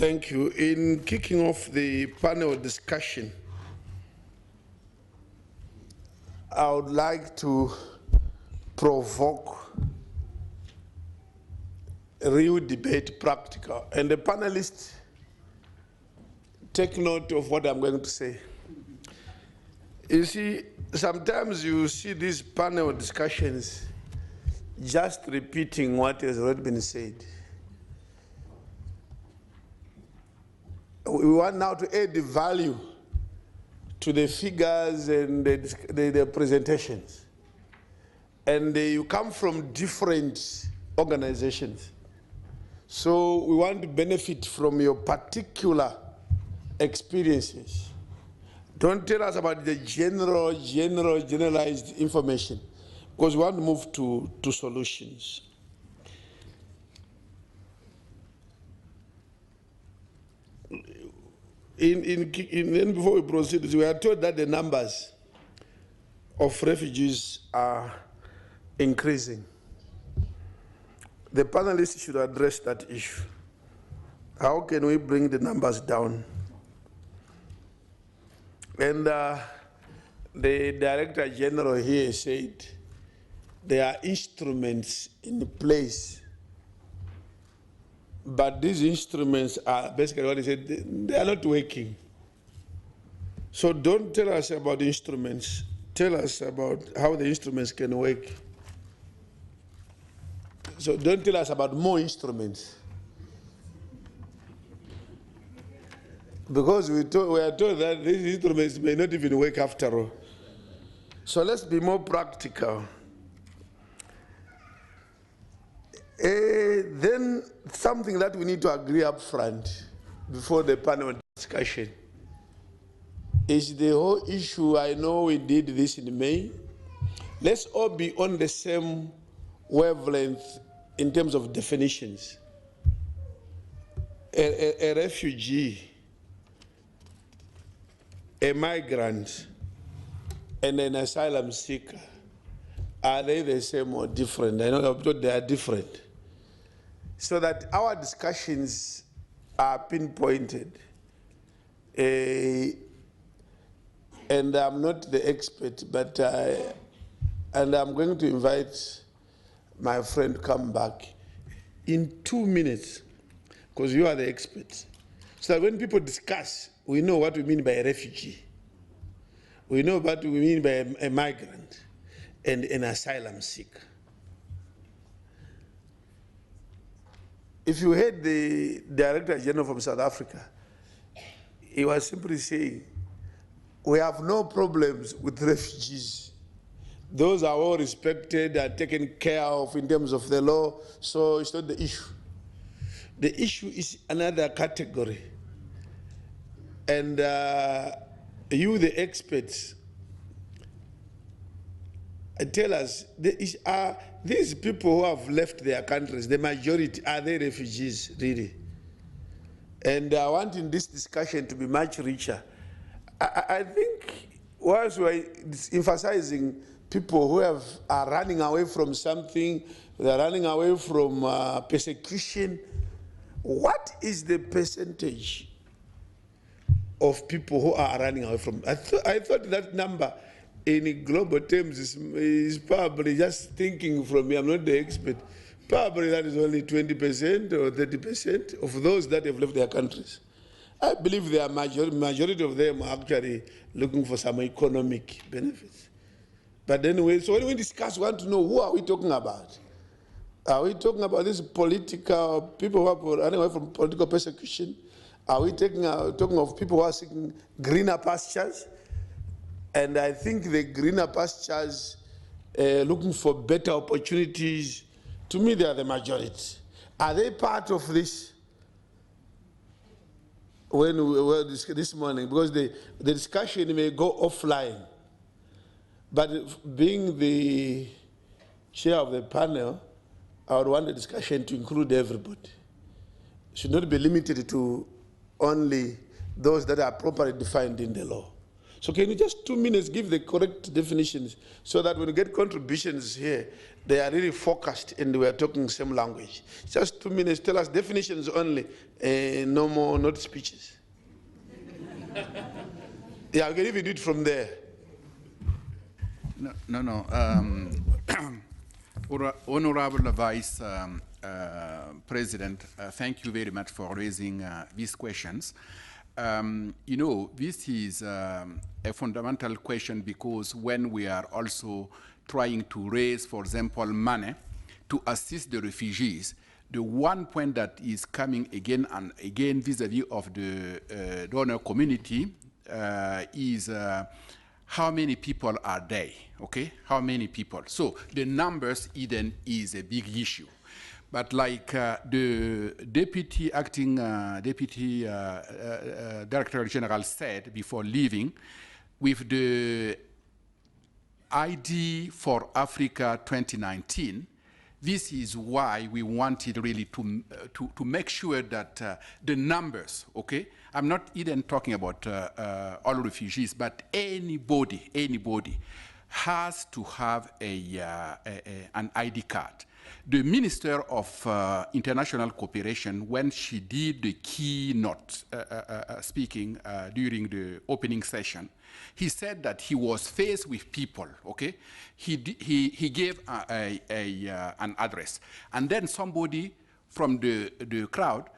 Thank you. In kicking off the panel discussion, I would like to provoke a real debate, practical. And the panelists, take note of what I'm going to say. You see, sometimes you see these panel discussions just repeating what has already been said. We want now to add the value to the figures and the presentations. And you come from different organizations. So we want to benefit from your particular experiences. Don't tell us about the generalized information, because we want to move to solutions. Before we proceed, we are told that the numbers of refugees are increasing. The panelists should address that issue. How can we bring the numbers down? And the Director General here said there are instruments in place, but these instruments are basically what he said, they are not working. So don't tell us about the instruments, tell us about how the instruments can work. So don't tell us about more instruments. Because we are told that these instruments may not even work after all. So let's be more practical. Then something that we need to agree up front before the panel discussion is the whole issue. I know we did this in May. Let's all be on the same wavelength in terms of definitions. A refugee, a migrant, and an asylum seeker, are they the same or different? I know they are different. So that our discussions are pinpointed. And I'm not the expert, but and I'm going to invite my friend to come back in 2 minutes, because you are the expert. So that when people discuss, we know what we mean by a refugee. We know what we mean by a migrant and an asylum seeker. If you heard the Director General from South Africa, he was simply saying, we have no problems with refugees. Those are all respected and taken care of in terms of the law, so it's not the issue. The issue is another category. And you, the experts, tell us, these people who have left their countries, the majority, are they refugees, really? And I want in this discussion to be much richer. I think whilst we're emphasizing people who are running away from something, they're running away from persecution, what is the percentage of people who are running away from? I thought that number in global terms is probably, just thinking from me, I'm not the expert, probably that is only 20% or 30% of those that have left their countries. I believe the majority of them are actually looking for some economic benefits. But anyway, so when we discuss, we want to know, who are we talking about? Are we talking about these political people who are running away from political persecution? Are we talking of people who are seeking greener pastures? And I think the greener pastures, looking for better opportunities, to me they are the majority. Are they part of this? When we were this morning, because the discussion may go offline. But being the chair of the panel, I would want the discussion to include everybody. It should not be limited to only those that are properly defined in the law. So can you just 2 minutes give the correct definitions so that when you get contributions here, they are really focused and we are talking same language. Just 2 minutes, tell us definitions only, no more, not speeches. Yeah, we can even do it from there. No. Honorable Vice President, thank you very much for raising these questions. You know, this is a fundamental question because when we are also trying to raise, for example, money to assist the refugees, the one point that is coming again and again vis-a-vis of the donor community is how many people are there, okay? How many people? So the numbers even is a big issue. But like the acting Deputy Director General said before leaving, with the ID for Africa 2019, this is why we wanted really to make sure that the numbers, okay? I'm not even talking about all refugees, but anybody has to have an ID card. The Minister of International Cooperation, when she did the keynote speaking during the opening session, he said that he was faced with people, okay? He gave an address. And then somebody from the crowd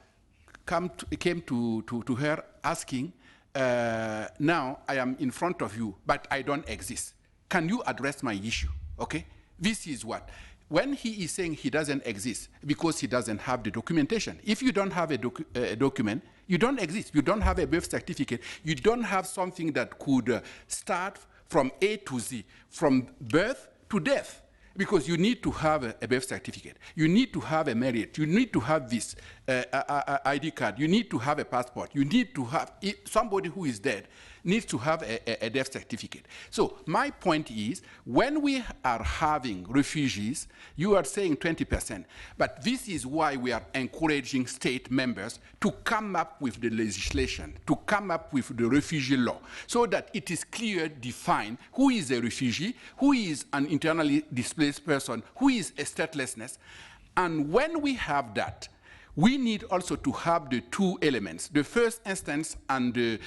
came to her asking, now I am in front of you, but I don't exist. Can you address my issue, okay? This is what. When he is saying he doesn't exist, because he doesn't have the documentation. If you don't have a document, you don't exist. You don't have a birth certificate. You don't have something that could start from A to Z, from birth to death, because you need to have a birth certificate. You need to have a marriage. You need to have this ID card. You need to have a passport. You need to have, somebody who is dead needs to have a death certificate. So my point is, when we are having refugees, you are saying 20%, but this is why we are encouraging state members to come up with the legislation, to come up with the refugee law, so that it is clear, defined, who is a refugee, who is an internally displaced person, who is a statelessness. And when we have that, we need also to have the two elements, the first instance and the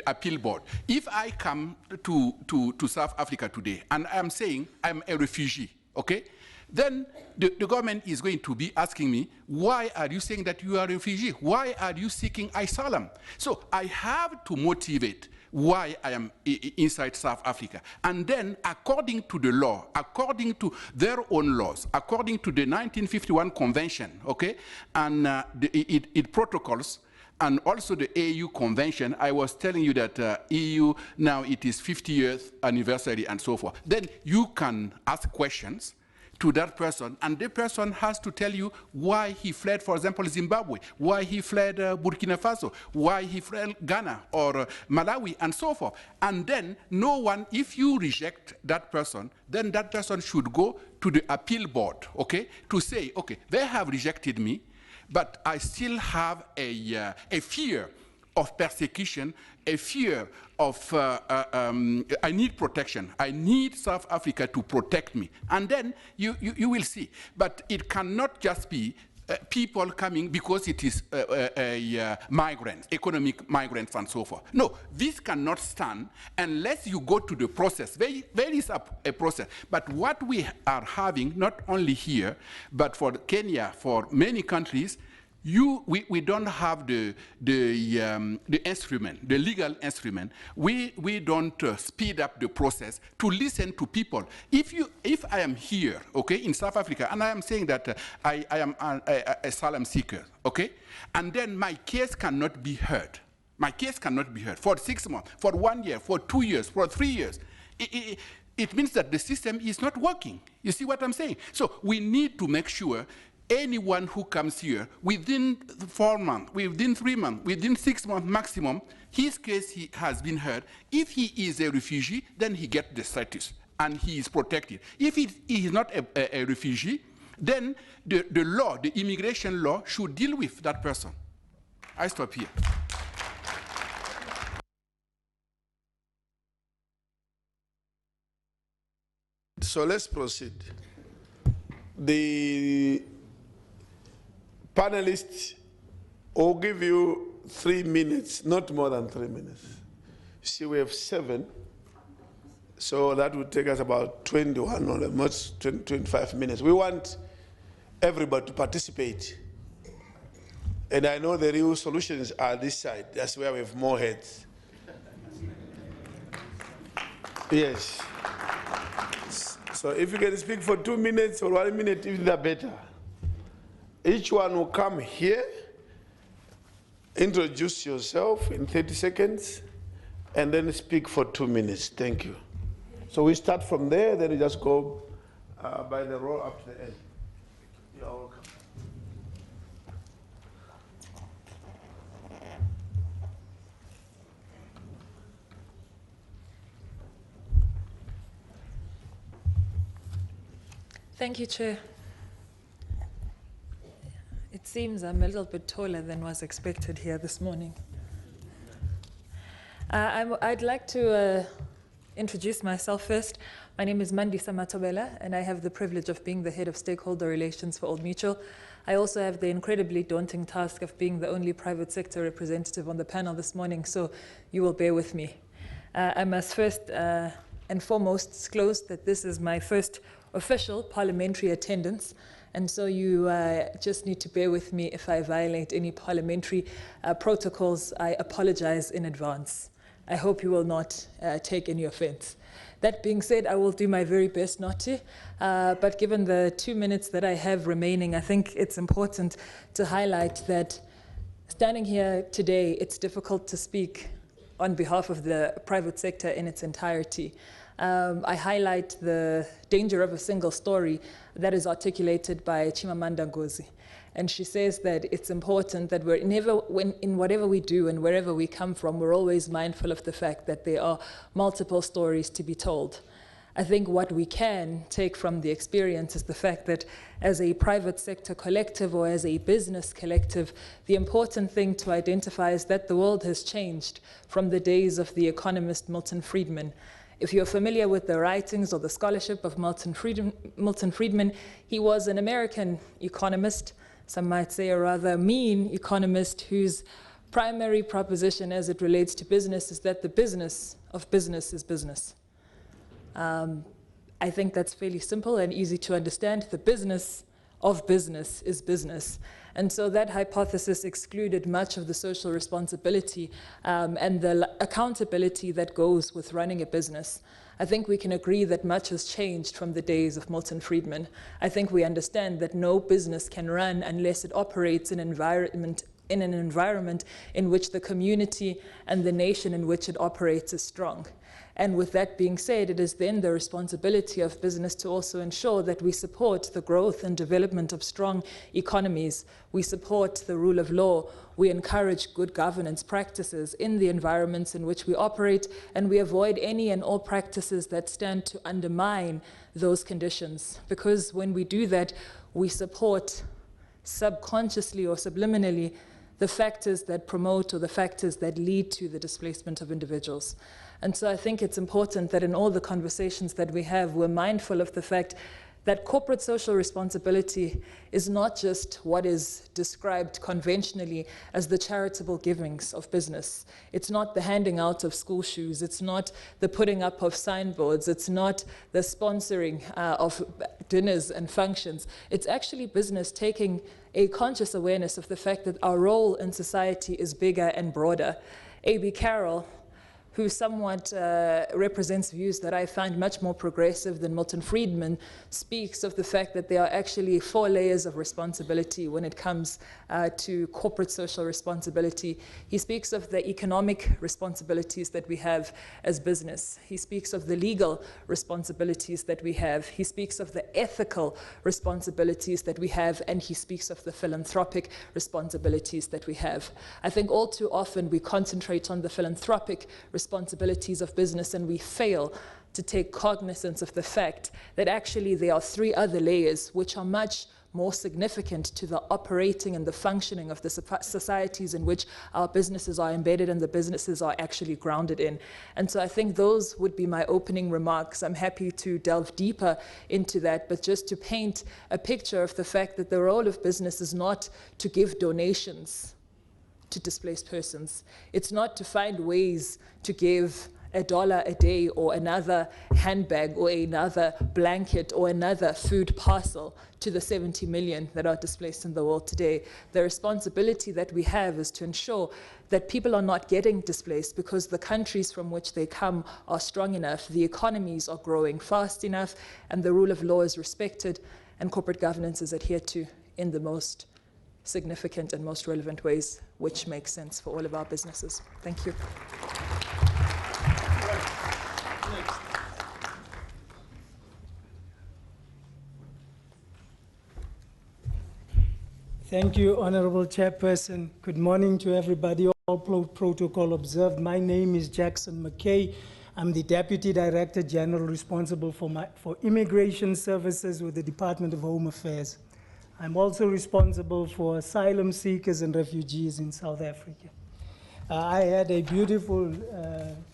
appeal board. If I come to South Africa today and I'm saying I'm a refugee, okay? Then the government is going to be asking me, why are you saying that you are a refugee? Why are you seeking asylum? So I have to motivate why I am inside South Africa. And then, according to the law, according to their own laws, according to the 1951 Convention, okay, and it protocols, and also the AU Convention, I was telling you that EU, now it is 50 years anniversary and so forth. Then you can ask questions to that person, and the person has to tell you why he fled, for example, Zimbabwe, why he fled Burkina Faso, why he fled Ghana or Malawi, and so forth. And then no one, if you reject that person, then that person should go to the appeal board, okay, to say, okay, they have rejected me, but I still have a fear of persecution, a fear of, I need protection. I need South Africa to protect me. And then you will see. But it cannot just be people coming because it is migrants, economic migrants and so forth. No, this cannot stand unless you go to the process. There is a process. But what we are having, not only here, but for Kenya, for many countries, we don't have the instrument, the legal instrument. We don't speed up the process to listen to people. If I am here, okay, in South Africa, and I am saying that I am an asylum seeker, okay, and then my case cannot be heard. My case cannot be heard for 6 months, for 1 year, for 2 years, for 3 years. It means that the system is not working. You see what I'm saying? So we need to make sure anyone who comes here within 4 months, within 3 months, within 6 months maximum, his case has been heard. If he is a refugee, then he gets the status and he is protected. If he is not a refugee, then the law, the immigration law, should deal with that person. I stop here. So let's proceed. The panelists will give you 3 minutes, not more than 3 minutes. You see, we have 7, so that would take us about 21 or most 25 minutes. We want everybody to participate. And I know the real solutions are this side. That's where we have more heads. Yes. So if you can speak for 2 minutes or 1 minute, even the better. Each one will come here, introduce yourself in 30 seconds, and then speak for 2 minutes. Thank you. So we start from there, then we just go by the roll up to the end. You're welcome. Thank you, Chair. It seems I'm a little bit taller than was expected here this morning. I'd like to introduce myself first. My name is Mandisa Matobela, and I have the privilege of being the head of stakeholder relations for Old Mutual. I also have the incredibly daunting task of being the only private sector representative on the panel this morning, so you will bear with me. I must first and foremost disclose that this is my first official parliamentary attendance, and so you just need to bear with me if I violate any parliamentary protocols. I apologize in advance. I hope you will not take any offense. That being said, I will do my very best not to, but given the 2 minutes that I have remaining, I think it's important to highlight that standing here today, it's difficult to speak on behalf of the private sector in its entirety. I highlight the danger of a single story that is articulated by Chimamanda Ngozi. And she says that it's important that in whatever we do and wherever we come from, we're always mindful of the fact that there are multiple stories to be told. I think what we can take from the experience is the fact that as a private sector collective or as a business collective, the important thing to identify is that the world has changed from the days of the economist Milton Friedman. If you're familiar with the writings or the scholarship of Milton Friedman, he was an American economist, some might say a rather mean economist, whose primary proposition as it relates to business is that the business of business is business. I think that's fairly simple and easy to understand. The business of business is business. And so that hypothesis excluded much of the social responsibility and the accountability that goes with running a business. I think we can agree that much has changed from the days of Milton Friedman. I think we understand that no business can run unless it operates in an environment in which the community and the nation in which it operates is strong. And with that being said, it is then the responsibility of business to also ensure that we support the growth and development of strong economies. We support the rule of law. We encourage good governance practices in the environments in which we operate, and we avoid any and all practices that stand to undermine those conditions. Because when we do that, we support subconsciously or subliminally the factors that promote or the factors that lead to the displacement of individuals. And so I think it's important that in all the conversations that we have, we're mindful of the fact that corporate social responsibility is not just what is described conventionally as the charitable givings of business. It's not the handing out of school shoes. It's not the putting up of signboards. It's not the sponsoring of dinners and functions. It's actually business taking a conscious awareness of the fact that our role in society is bigger and broader. A.B. Carroll, who somewhat represents views that I find much more progressive than Milton Friedman, speaks of the fact that there are actually 4 layers of responsibility when it comes to corporate social responsibility. He speaks of the economic responsibilities that we have as business. He speaks of the legal responsibilities that we have. He speaks of the ethical responsibilities that we have, and he speaks of the philanthropic responsibilities that we have. I think all too often we concentrate on the philanthropic responsibilities of business, and we fail to take cognizance of the fact that actually there are 3 other layers which are much more significant to the operating and the functioning of the societies in which our businesses are embedded and the businesses are actually grounded in. And so I think those would be my opening remarks. I'm happy to delve deeper into that, but just to paint a picture of the fact that the role of business is not to give donations to displaced persons. It's not to find ways to give $1 a day or another handbag or another blanket or another food parcel to the 70 million that are displaced in the world today. The responsibility that we have is to ensure that people are not getting displaced because the countries from which they come are strong enough, the economies are growing fast enough, and the rule of law is respected and corporate governance is adhered to in the most significant and most relevant ways, which makes sense for all of our businesses. Thank you. Thank you, Honorable Chairperson. Good morning to everybody. All protocol observed. My name is Jackson McKay. I'm the Deputy Director General responsible for Immigration Services with the Department of Home Affairs. I'm also responsible for asylum seekers and refugees in South Africa. I had a beautiful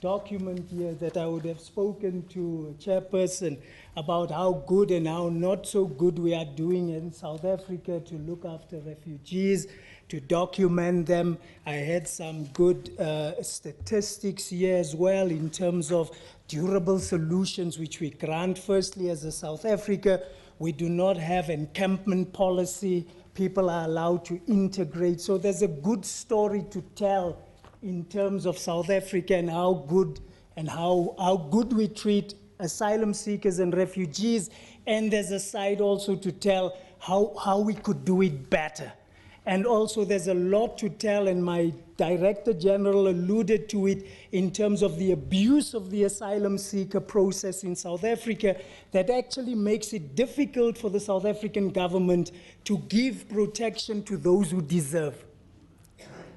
document here that I would have spoken to Chairperson about how good and how not so good we are doing in South Africa to look after refugees, to document them. I had some good statistics here as well in terms of durable solutions which we grant. Firstly, as a South Africa, we do not have encampment policy. People are allowed to integrate. So there's a good story to tell in terms of South Africa and how good we treat asylum seekers and refugees. And there's a side also to tell how we could do it better. And also there's a lot to tell, and my Director General alluded to it in terms of the abuse of the asylum seeker process in South Africa that actually makes it difficult for the South African government to give protection to those who deserve.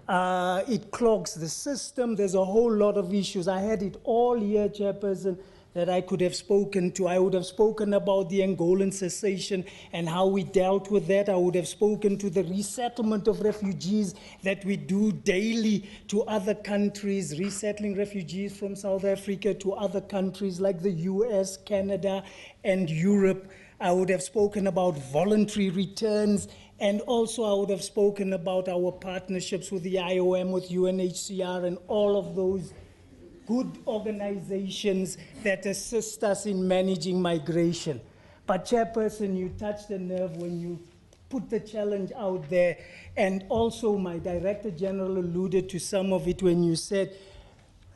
It clogs the system. There's a whole lot of issues. I had it all here, Chairperson, that I could have spoken to. I would have spoken about the Angolan cessation and how we dealt with that. I would have spoken to the resettlement of refugees that we do daily to other countries, resettling refugees from South Africa to other countries like the US, Canada, and Europe. I would have spoken about voluntary returns, and also I would have spoken about our partnerships with the IOM, with UNHCR, and all of those good organizations that assist us in managing migration. But Chairperson, you touched a nerve when you put the challenge out there, and also my Director General alluded to some of it when you said,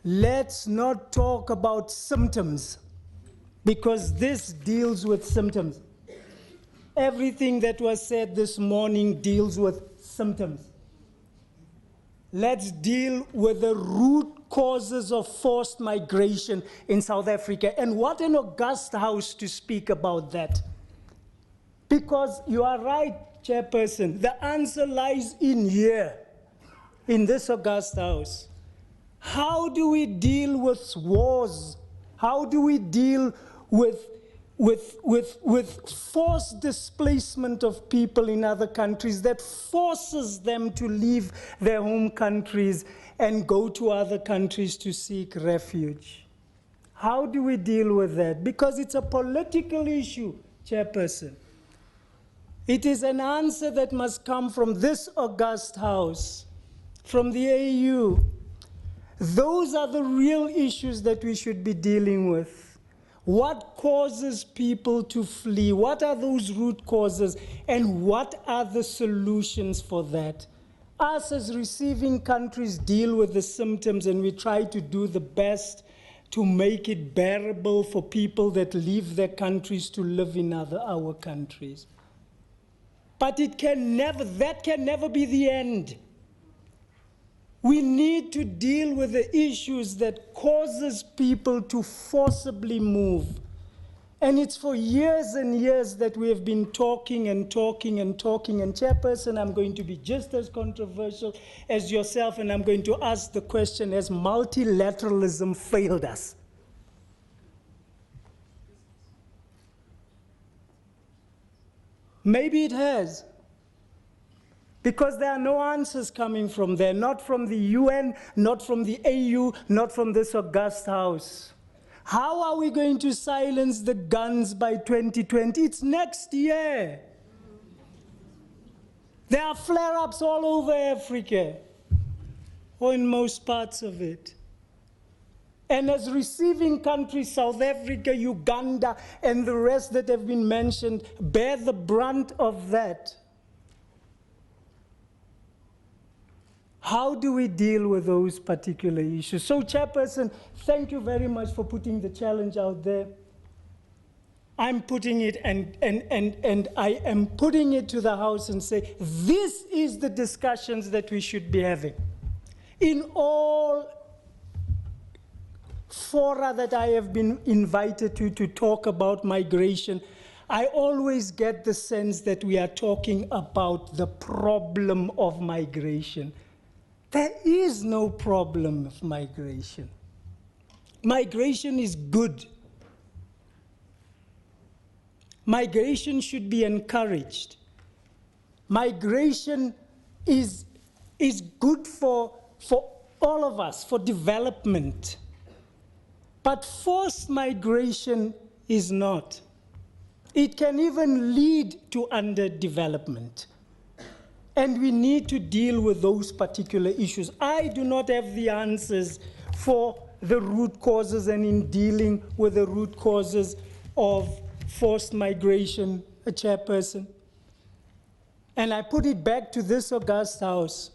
let's not talk about symptoms, because this deals with symptoms. Everything that was said this morning deals with symptoms. Let's deal with the root causes of forced migration in South Africa. And what an august house to speak about that. Because you are right, Chairperson, the answer lies in here, in this august house. How do we deal with wars? How do we deal with forced displacement of people in other countries that forces them to leave their home countries and go to other countries to seek refuge? How do we deal with that? Because it's a political issue, Chairperson. It is an answer that must come from this august house, from the AU. Those are the real issues that we should be dealing with. What causes people to flee? What are those root causes? And what are the solutions for that? Us as receiving countries deal with the symptoms, and we try to do the best to make it bearable for people that leave their countries to live in our countries. But that can never be the end. We need to deal with the issues that causes people to forcibly move. And it's for years and years that we have been talking and talking and talking. And Chairperson, I'm going to be just as controversial as yourself, and I'm going to ask the question, has multilateralism failed us? Maybe it has. Because there are no answers coming from there, not from the UN, not from the AU, not from this august house. How are we going to silence the guns by 2020? It's next year. There are flare-ups all over Africa, or in most parts of it. And as receiving countries, South Africa, Uganda, and the rest that have been mentioned, bear the brunt of that. How do we deal with those particular issues? So, Chairperson, thank you very much for putting the challenge out there. I'm putting it, and I am putting it to the House and say, this is the discussions that we should be having. In all fora that I have been invited to talk about migration, I always get the sense that we are talking about the problem of migration. There is no problem of migration. Migration is good. Migration should be encouraged. Migration is good for all of us, for development. But forced migration is not. It can even lead to underdevelopment. And we need to deal with those particular issues. I do not have the answers for the root causes, and in dealing with the root causes of forced migration, a Chairperson. And I put it back to this august house.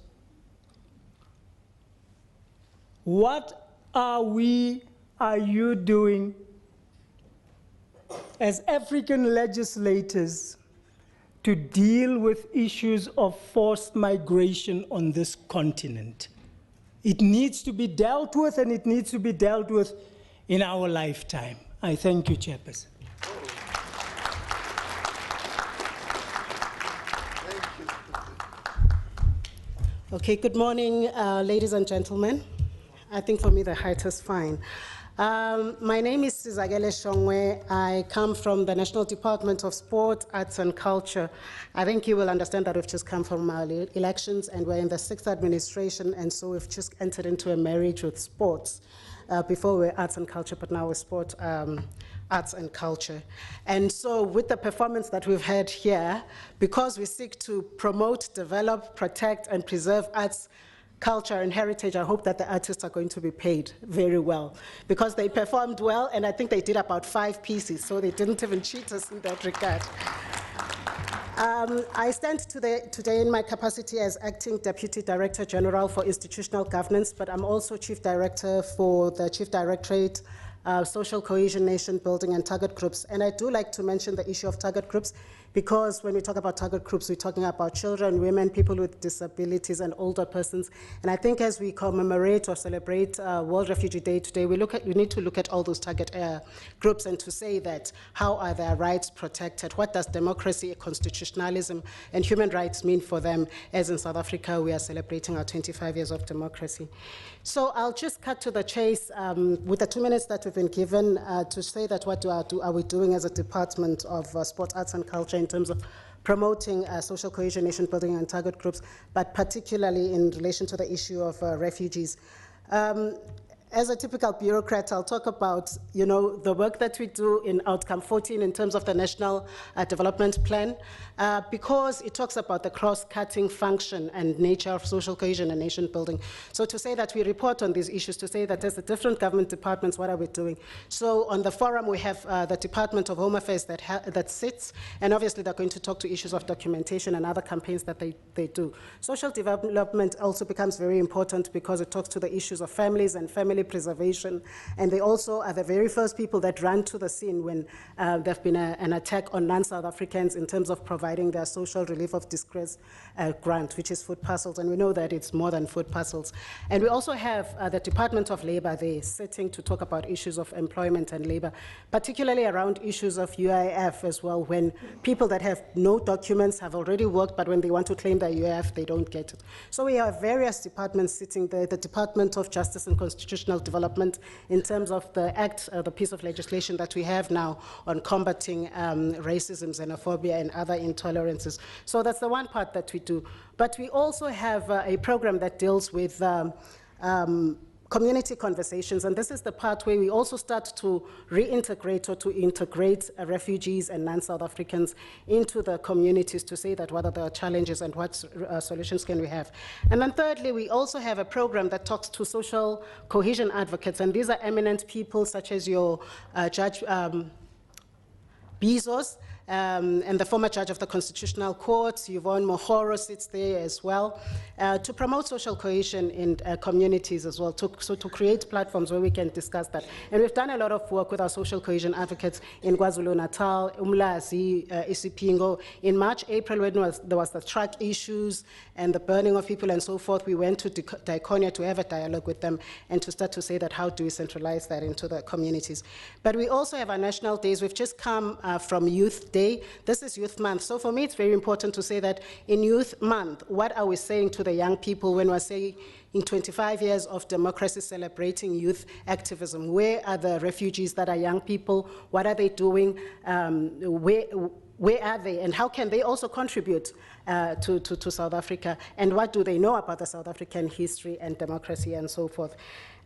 What are you doing as African legislators to deal with issues of forced migration on this continent? It needs to be dealt with, and it needs to be dealt with in our lifetime. I thank you, Chairperson. Okay, good morning, ladies and gentlemen. I think for me the height is fine. My name is Sizagele Shongwe. I come from the National Department of Sport, Arts and Culture. I think you will understand that we've just come from our elections and we're in the 6th administration, and so we've just entered into a marriage with sports. Before we were arts and culture, but now we're sport, arts and culture. And so with the performance that we've had here, because we seek to promote, develop, protect, and preserve arts, culture, and heritage, I hope that the artists are going to be paid very well, because they performed well, and I think they did about 5 pieces, so they didn't even cheat us in that regard. I stand today in my capacity as Acting Deputy Director General for Institutional Governance, but I'm also Chief Director for the Chief Directorate, Social Cohesion, Nation Building, and Target Groups. And I do like to mention the issue of target groups, because when we talk about target groups, we're talking about children, women, people with disabilities, and older persons. And I think as we commemorate or celebrate World Refugee Day today, we need to look at all those target groups and to say that how are their rights protected? What does democracy, constitutionalism, and human rights mean for them? As in South Africa, we are celebrating our 25 years of democracy. So I'll just cut to the chase with the 2 minutes that we've been given to say that what are we doing as a Department of Sport, Arts and Culture in terms of promoting social cohesion, nation building, and target groups, but particularly in relation to the issue of refugees. As a typical bureaucrat, I'll talk about, the work that we do in Outcome 14 in terms of the National Development Plan, because it talks about the cross-cutting function and nature of social cohesion and nation building. So to say that we report on these issues, to say that as the different government departments, what are we doing? So on the forum, we have the Department of Home Affairs that sits, and obviously they're going to talk to issues of documentation and other campaigns that they do. Social development also becomes very important because it talks to the issues of families and family preservation, and they also are the very first people that ran to the scene when there've been an attack on non-South Africans in terms of providing their social relief of distress grant, which is food parcels, and we know that it's more than food parcels. And we also have the Department of Labor there sitting to talk about issues of employment and labor, particularly around issues of UIF as well, when people that have no documents have already worked, but when they want to claim their UIF, they don't get it. So we have various departments sitting there, the Department of Justice and Constitutional institutional development in terms of the act, the piece of legislation that we have now on combating racism, xenophobia, and other intolerances. So that's the one part that we do. But we also have a program that deals with community conversations, and this is the part where we also start to reintegrate or to integrate refugees and non-South Africans into the communities to say that what are the challenges and what solutions can we have. And then thirdly, we also have a program that talks to social cohesion advocates, and these are eminent people such as your Judge Bezos, and the former judge of the Constitutional Court, Yvonne Mohoro, sits there as well, to promote social cohesion in communities as well, to create platforms where we can discuss that. And we've done a lot of work with our social cohesion advocates in KwaZulu-Natal, Umlazi, Isipingo. In March, April, when there was the truck issues and the burning of people and so forth, we went to Diakonia to have a dialogue with them and to start to say that how do we centralize that into the communities. But we also have our national days. We've just come from Youth Day. This is Youth Month. So for me, it's very important to say that in Youth Month, what are we saying to the young people when we're saying in 25 years of democracy celebrating youth activism? Where are the refugees that are young people? What are they doing? Where are they? And how can they also contribute to South Africa? And what do they know about the South African history and democracy and so forth?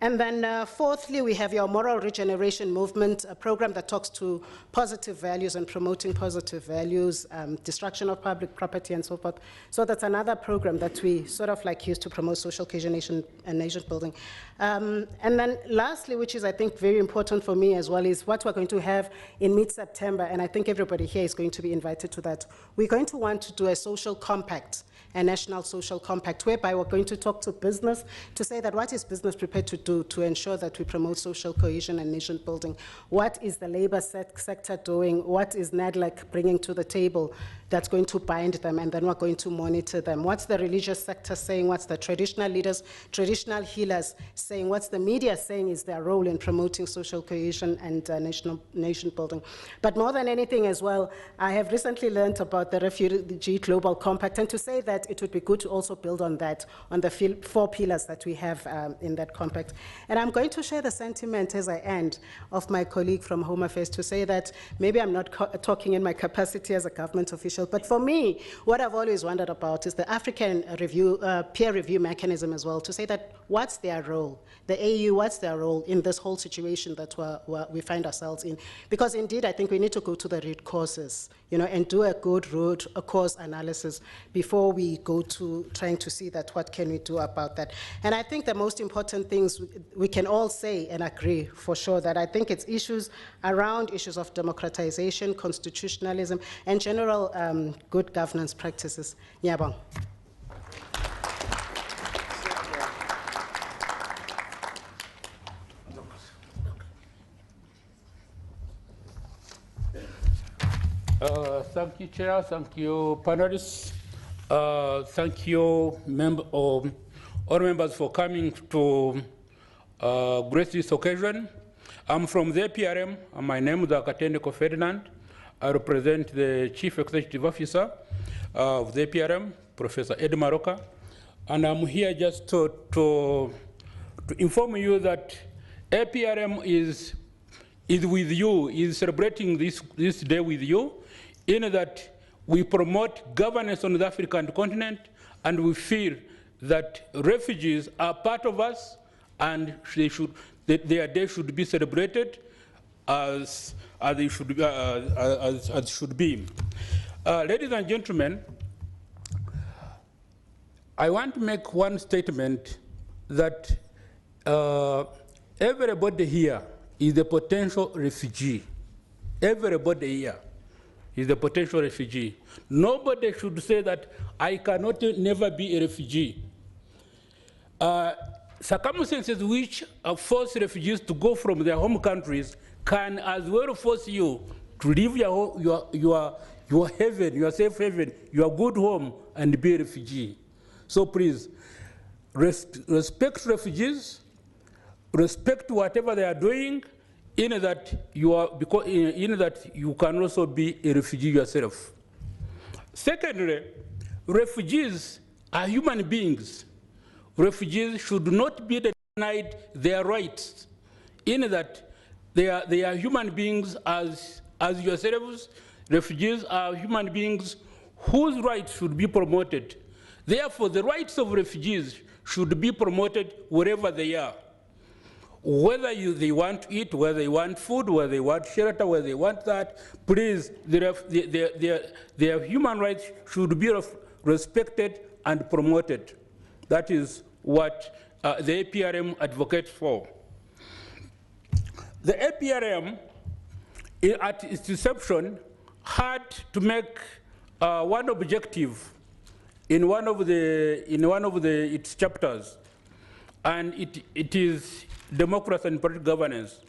And then fourthly, we have your Moral Regeneration Movement, a program that talks to positive values and promoting positive values, destruction of public property and so forth. So that's another program that we sort of like use to promote social cohesion and nation building. And then lastly, which is I think very important for me as well, is what we're going to have in mid-September, and I think everybody here is going to be invited to that. We're going to want to do a social compact, a national social compact, whereby we're going to talk to business to say that what is business prepared to do to ensure that we promote social cohesion and nation building? What is the labor sector doing? What is NADLAC bringing to the table that's going to bind them, and then we're going to monitor them? What's the religious sector saying? What's the traditional leaders, traditional healers saying? What's the media saying is their role in promoting social cohesion and nation building? But more than anything as well, I have recently learned about the Refugee Global Compact, and to say that it would be good to also build on that, on the 4 pillars that we have in that compact. And I'm going to share the sentiment as I end of my colleague from Home Affairs to say that maybe I'm not talking in my capacity as a government official, but for me, what I've always wondered about is the African peer review mechanism as well, to say that what's their role? The AU, what's their role in this whole situation that we find ourselves in? Because indeed, I think we need to go to the root causes, and do a good root cause analysis before we go to trying to see that what can we do about that. And I think the most important things we can all say and agree for sure that I think it's issues around issues of democratization, constitutionalism, and general good governance practices. Nyabong. Thank you, Chair. Thank you, panelists. Thank you, all members, for coming to grace this occasion. I'm from the APRM. My name is Akatendeko Ferdinand. I represent the Chief Executive Officer of the APRM, Professor Ed Maroka. And I'm here just to inform you that APRM is with you, is celebrating this day with you, in that we promote governance on the African continent, and we feel that refugees are part of us, and their day should be celebrated as they should be, as should be. Ladies and gentlemen, I want to make one statement that everybody here is a potential refugee. Everybody here is a potential refugee. Nobody should say that I cannot never be a refugee. Circumstances which force refugees to go from their home countries can as well force you to leave your haven, your safe haven, your good home, and be a refugee. So please, respect refugees, respect whatever they are doing, in that you can also be a refugee yourself. Secondly, refugees are human beings. Refugees should not be the denied their rights, in that they are human beings as yourselves. Refugees are human beings whose rights should be promoted. Therefore, the rights of refugees should be promoted wherever they are. Whether they want to eat, whether they want food, whether they want shelter, whether they want that, please, their human rights should be respected and promoted. That is what the APRM advocates for. The APRM, at its inception, had to make one objective in one of its chapters, and it is democracy and political governance.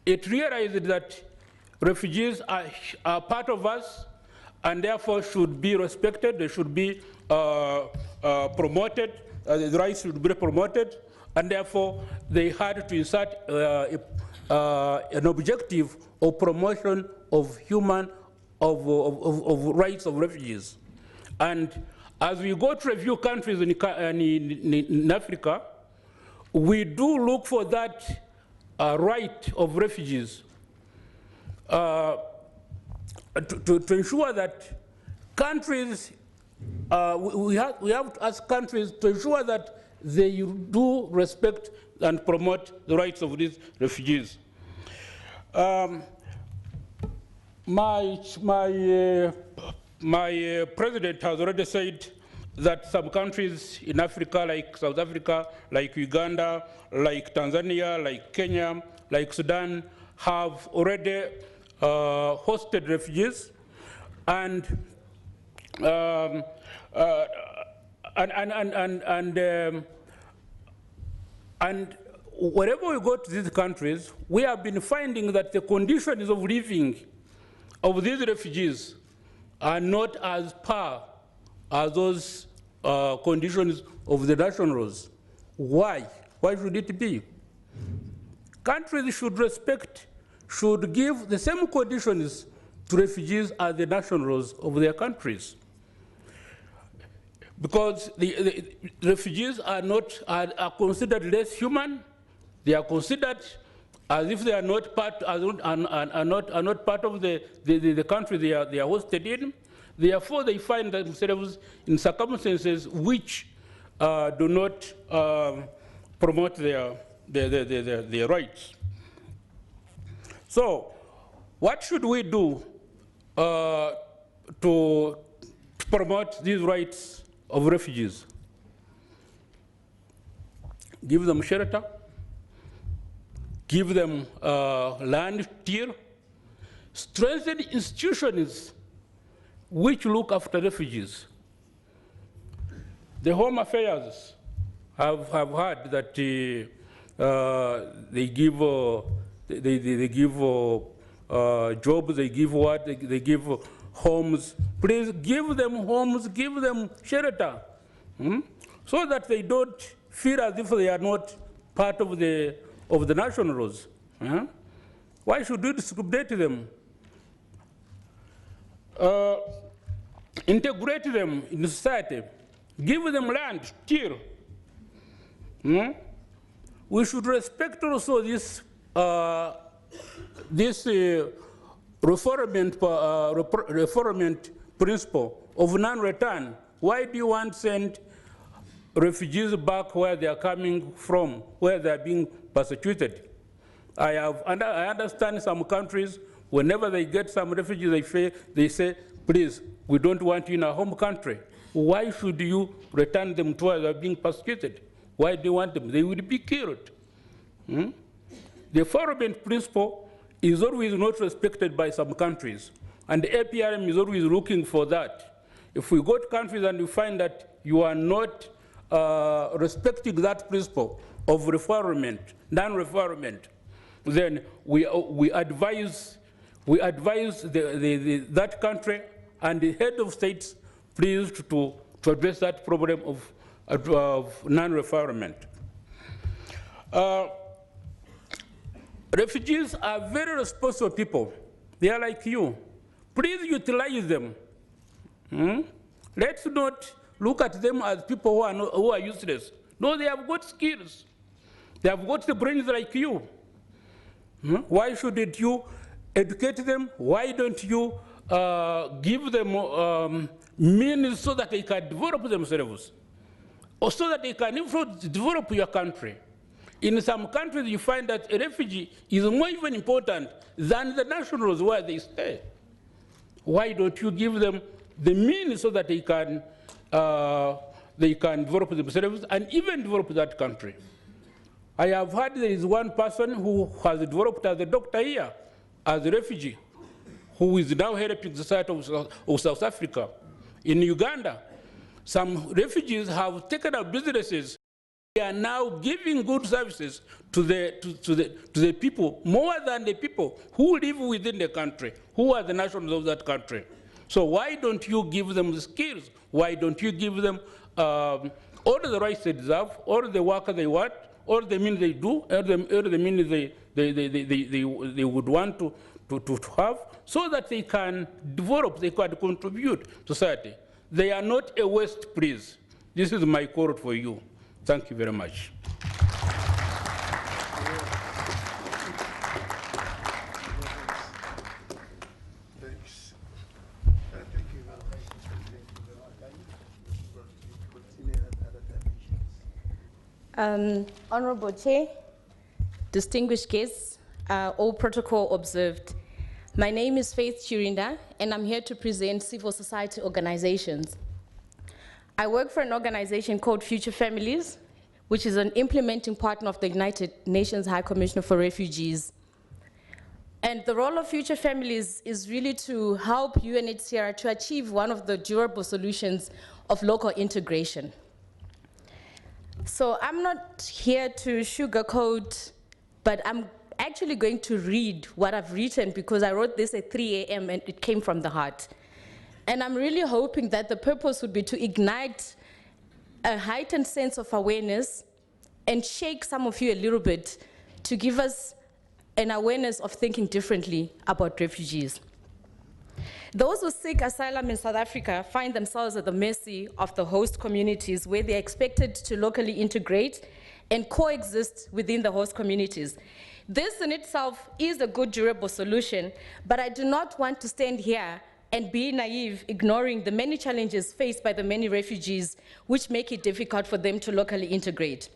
It realized that refugees are part of us, and therefore should be respected. They should be promoted. The rights should be promoted, and therefore they had to insert an objective of promotion of rights of refugees. And as we go to review countries in Africa, we do look for that right of refugees to ensure that countries, we have to ask countries to ensure that they do respect and promote the rights of these refugees. My president has already said that some countries in Africa, like South Africa, like Uganda, like Tanzania, like Kenya, like Sudan, have already hosted refugees, and wherever we go to these countries, we have been finding that the conditions of living of these refugees are not as par as those conditions of the nationals. Why? Why should it be? Countries should give the same conditions to refugees as the nationals of their countries. Because the refugees are considered less human. They are considered as if they are not part, are not part of the country they are hosted in. Therefore, they find themselves in circumstances which do not promote their rights. So, what should we do to promote these rights of refugees? Give them shelter, give them land tier, strengthen institutions which look after refugees. The Home Affairs have heard that they give jobs, they give what, they give homes. Please give them homes, give them shelter, so that they don't feel as if they are not part of the nationals. Why should we discriminate them? Integrate them in society, give them land, still. We should respect also this refoulement principle of non-return. Why do you want to send refugees back where they are coming from, where they are being persecuted? I understand some countries, whenever they get some refugees, they say, please, we don't want you in our home country. Why should you return them to where they are being persecuted? Why do you want them? They would be killed. The refoulement principle is always not respected by some countries, and the APRM is always looking for that. If we go to countries and we find that you are not respecting that principle of refoulement, non-refoulement, then we advise that country and the head of states, please, to address that problem of non-refoulement. Refugees are very responsible people. They are like you. Please utilize them. Let's not look at them as people who are useless. No, they have got skills. They have got the brains like you. Why shouldn't you educate them? Why don't you give them means so that they can develop themselves? Or so that they can influence, develop your country. In some countries, you find that a refugee is more even important than the nationals where they stay. Why don't you give them the means so that they can develop themselves and even develop that country? I have heard there is one person who has developed as a doctor here, as a refugee, who is now helping the society of South Africa. In Uganda, some refugees have taken up businesses. They are now giving good services to the people, more than the people who live within the country, who are the nationals of that country. So why don't you give them the skills? Why don't you give them all the rights they deserve, all the work they want, all the means they do, all the means they would want to have, so that they can develop, they can contribute to society. They are not a waste, please. This is my call for you. Thank you very much. Honorable Chair, distinguished guests, all protocol observed. My name is Faith Chirinda, and I'm here to present civil society organizations. I work for an organization called Future Families, which is an implementing partner of the United Nations High Commissioner for Refugees. And the role of Future Families is really to help UNHCR to achieve one of the durable solutions of local integration. So I'm not here to sugarcoat, but I'm actually going to read what I've written, because I wrote this at 3 a.m. and it came from the heart. And I'm really hoping that the purpose would be to ignite a heightened sense of awareness and shake some of you a little bit to give us an awareness of thinking differently about refugees. Those who seek asylum in South Africa find themselves at the mercy of the host communities, where they're expected to locally integrate and coexist within the host communities. This in itself is a good, durable solution, but I do not want to stand here and be naive, ignoring the many challenges faced by the many refugees, which make it difficult for them to locally integrate.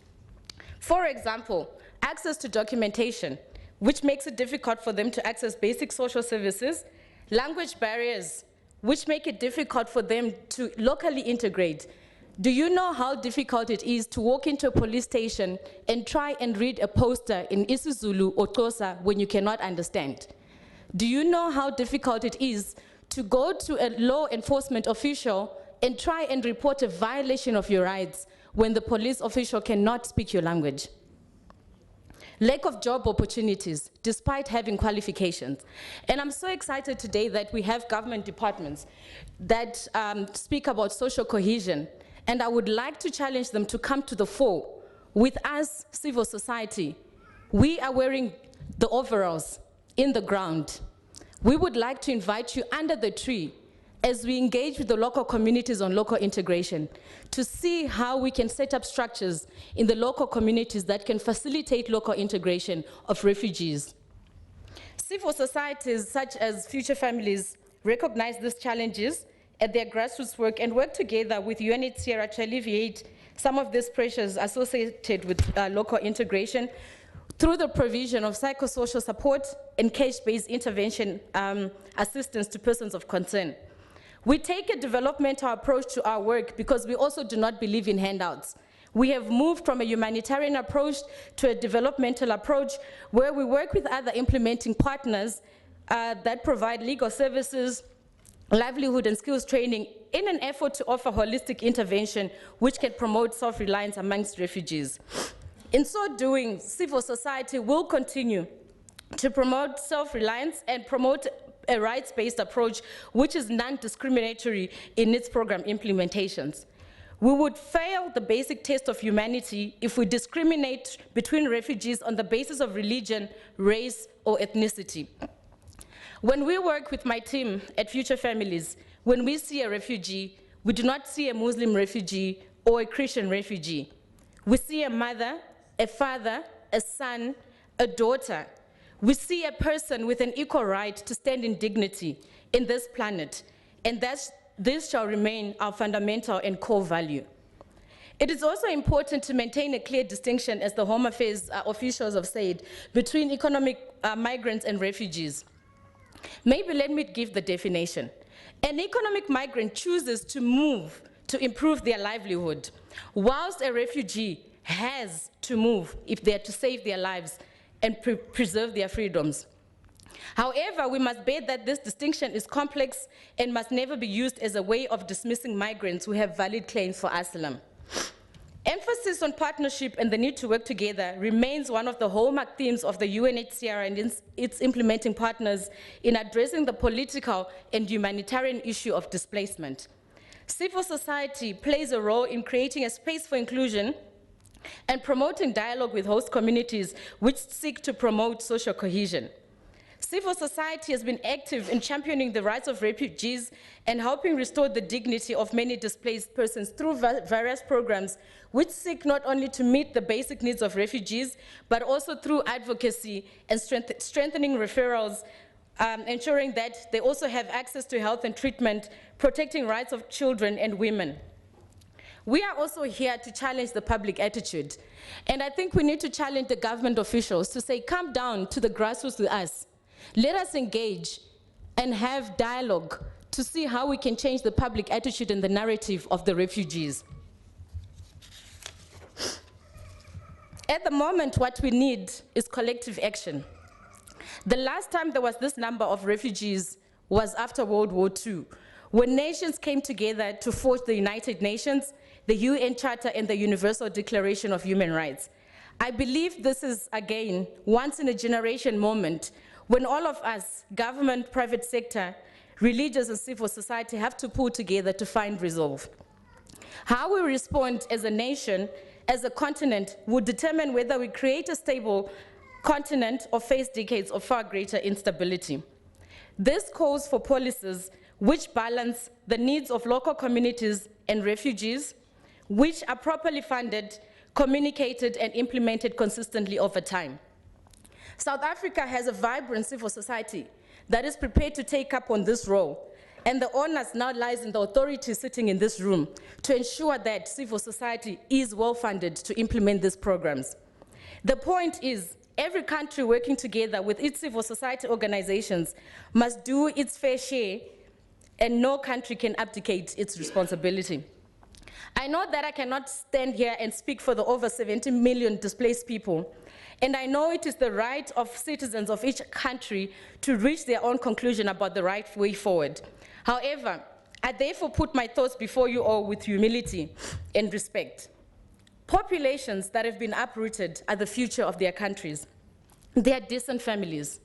For example, access to documentation, which makes it difficult for them to access basic social services, language barriers, which make it difficult for them to locally integrate. Do you know how difficult it is to walk into a police station and try and read a poster in isiZulu or Xhosa when you cannot understand? Do you know how difficult it is to go to a law enforcement official and try and report a violation of your rights when the police official cannot speak your language? Lack of job opportunities, despite having qualifications. And I'm so excited today that we have government departments that speak about social cohesion. And I would like to challenge them to come to the fore. With us, civil society, we are wearing the overalls in the ground. We would like to invite you under the tree as we engage with the local communities on local integration to see how we can set up structures in the local communities that can facilitate local integration of refugees. Civil societies such as Future Families recognize these challenges at their grassroots work and work together with UNHCR to alleviate some of these pressures associated with local integration through the provision of psychosocial support and cash-based intervention assistance to persons of concern. We take a developmental approach to our work because we also do not believe in handouts. We have moved from a humanitarian approach to a developmental approach where we work with other implementing partners that provide legal services, livelihood and skills training in an effort to offer holistic intervention which can promote self-reliance amongst refugees. In so doing, civil society will continue to promote self-reliance and promote a rights-based approach which is non-discriminatory in its program implementations. We would fail the basic test of humanity if we discriminate between refugees on the basis of religion, race, or ethnicity. When we work with my team at Future Families, when we see a refugee, we do not see a Muslim refugee or a Christian refugee. We see a mother, a father, a son, a daughter. We see a person with an equal right to stand in dignity in this planet, and this shall remain our fundamental and core value. It is also important to maintain a clear distinction, as the Home Affairs officials have said, between economic migrants and refugees. Maybe let me give the definition. An economic migrant chooses to move to improve their livelihood, whilst a refugee has to move if they are to save their lives and preserve their freedoms. However, we must bear that this distinction is complex and must never be used as a way of dismissing migrants who have valid claims for asylum. Emphasis on partnership and the need to work together remains one of the hallmark themes of the UNHCR and its implementing partners in addressing the political and humanitarian issue of displacement. Civil society plays a role in creating a space for inclusion and promoting dialogue with host communities which seek to promote social cohesion. Civil society has been active in championing the rights of refugees and helping restore the dignity of many displaced persons through various programs which seek not only to meet the basic needs of refugees, but also through advocacy and strengthening referrals, ensuring that they also have access to health and treatment, protecting rights of children and women. We are also here to challenge the public attitude. And I think we need to challenge the government officials to say, come down to the grassroots with us. Let us engage and have dialogue to see how we can change the public attitude and the narrative of the refugees. At the moment, what we need is collective action. The last time there was this number of refugees was after World War II, when nations came together to forge the United Nations, the UN Charter, and the Universal Declaration of Human Rights. I believe this is, again, once in a generation moment when all of us, government, private sector, religious and civil society, have to pull together to find resolve. How we respond as a nation, as a continent, would determine whether we create a stable continent or face decades of far greater instability. This calls for policies which balance the needs of local communities and refugees, which are properly funded, communicated, and implemented consistently over time. South Africa has a vibrant civil society that is prepared to take up on this role, and the onus now lies in the authorities sitting in this room to ensure that civil society is well funded to implement these programs. The point is, every country working together with its civil society organizations must do its fair share, and no country can abdicate its responsibility. I know that I cannot stand here and speak for the over 70 million displaced people, and I know it is the right of citizens of each country to reach their own conclusion about the right way forward. However, I therefore put my thoughts before you all with humility and respect. Populations that have been uprooted are the future of their countries. They are decent families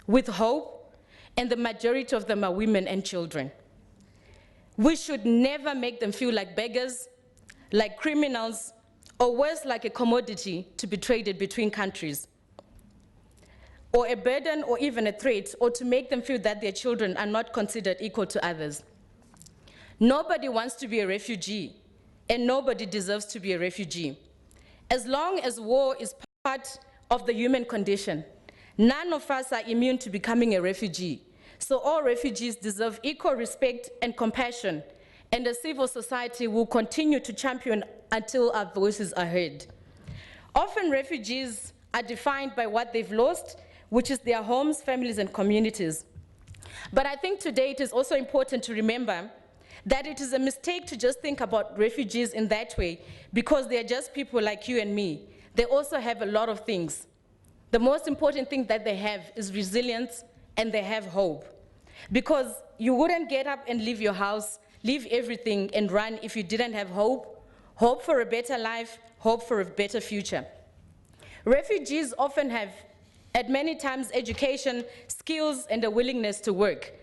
with hope, and the majority of them are women and children. We should never make them feel like beggars, like criminals, or worse, like a commodity to be traded between countries, or a burden or even a threat, or to make them feel that their children are not considered equal to others. Nobody wants to be a refugee, and nobody deserves to be a refugee. As long as war is part of the human condition, none of us are immune to becoming a refugee. So all refugees deserve equal respect and compassion, and the civil society will continue to champion until our voices are heard. Often refugees are defined by what they've lost, which is their homes, families, and communities. But I think today it is also important to remember that it is a mistake to just think about refugees in that way, because they are just people like you and me. They also have a lot of things. The most important thing that they have is resilience, and they have hope. Because you wouldn't get up and leave your house, leave everything and run if you didn't have hope, hope for a better life, hope for a better future. Refugees often have, at many times, education, skills, and a willingness to work.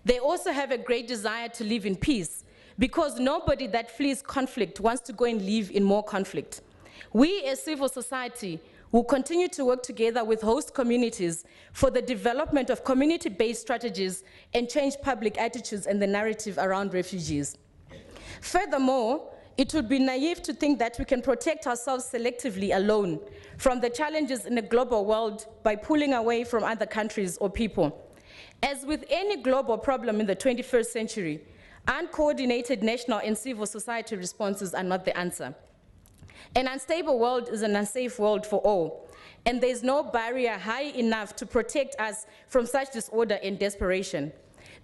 They also have a great desire to live in peace, because nobody that flees conflict wants to go and live in more conflict. We as civil society will continue to work together with host communities for the development of community-based strategies and change public attitudes and the narrative around refugees. Furthermore, it would be naive to think that we can protect ourselves selectively alone from the challenges in a global world by pulling away from other countries or people. As with any global problem in the 21st century, uncoordinated national and civil society responses are not the answer. An unstable world is an unsafe world for all, and there's no barrier high enough to protect us from such disorder and desperation.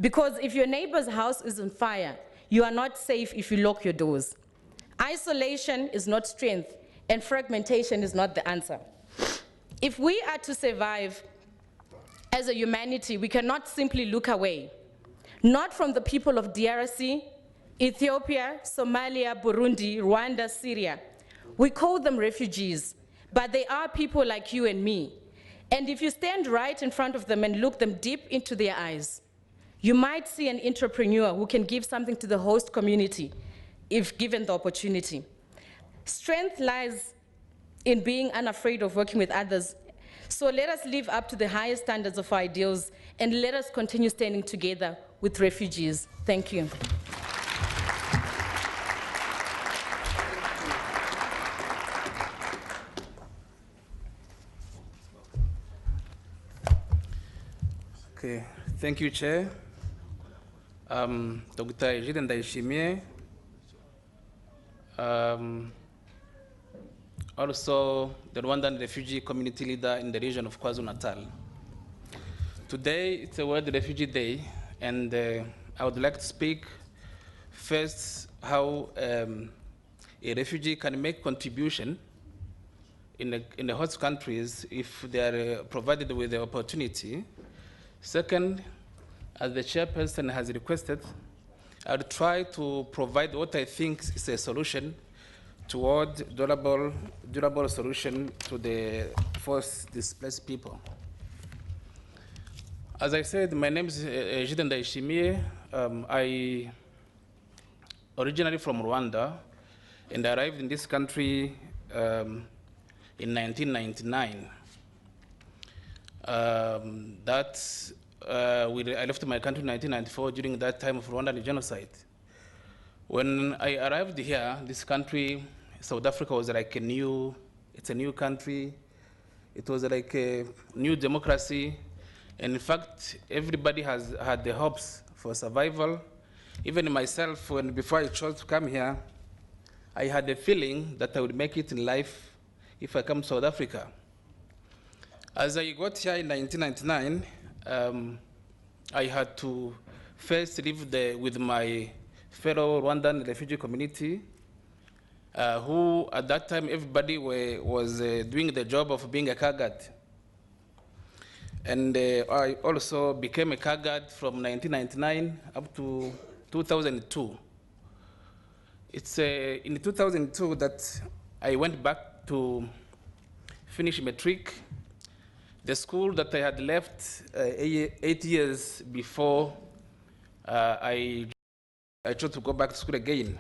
Because if your neighbor's house is on fire, you are not safe if you lock your doors. Isolation is not strength, and fragmentation is not the answer. If we are to survive as a humanity, we cannot simply look away. Not from the people of DRC, Ethiopia, Somalia, Burundi, Rwanda, Syria. We call them refugees, but they are people like you and me. And if you stand right in front of them and look them deep into their eyes, you might see an entrepreneur who can give something to the host community if given the opportunity. Strength lies in being unafraid of working with others. So let us live up to the highest standards of our ideals, and let us continue standing together with refugees. Thank you. Okay, thank you, Chair. Dr. Ejide Ndayishimiye, also the Rwandan refugee community leader in the region of KwaZulu-Natal. Today, it's a World Refugee Day, and I would like to speak first how a refugee can make contribution in the host countries if they are provided with the opportunity. Second, as the chairperson has requested, I will try to provide what I think is a solution toward durable solution to the forced displaced people. As I said, my name is Ejide Ndayishimiye. I originally from Rwanda, and I arrived in this country in 1999. I left my country in 1994 during that time of Rwandan genocide. When I arrived here, this country, South Africa, was like it's a new country. It was like a new democracy. And in fact, everybody had the hopes for survival. Even myself, before I chose to come here, I had a feeling that I would make it in life if I come to South Africa. As I got here in 1999, I had to first live with my fellow Rwandan refugee community, who at that time everybody was doing the job of being a car guard. And I also became a car guard from 1999 up to 2002. It's in 2002 that I went back to finish matric. The school that I had left 8 years before, I chose to go back to school again.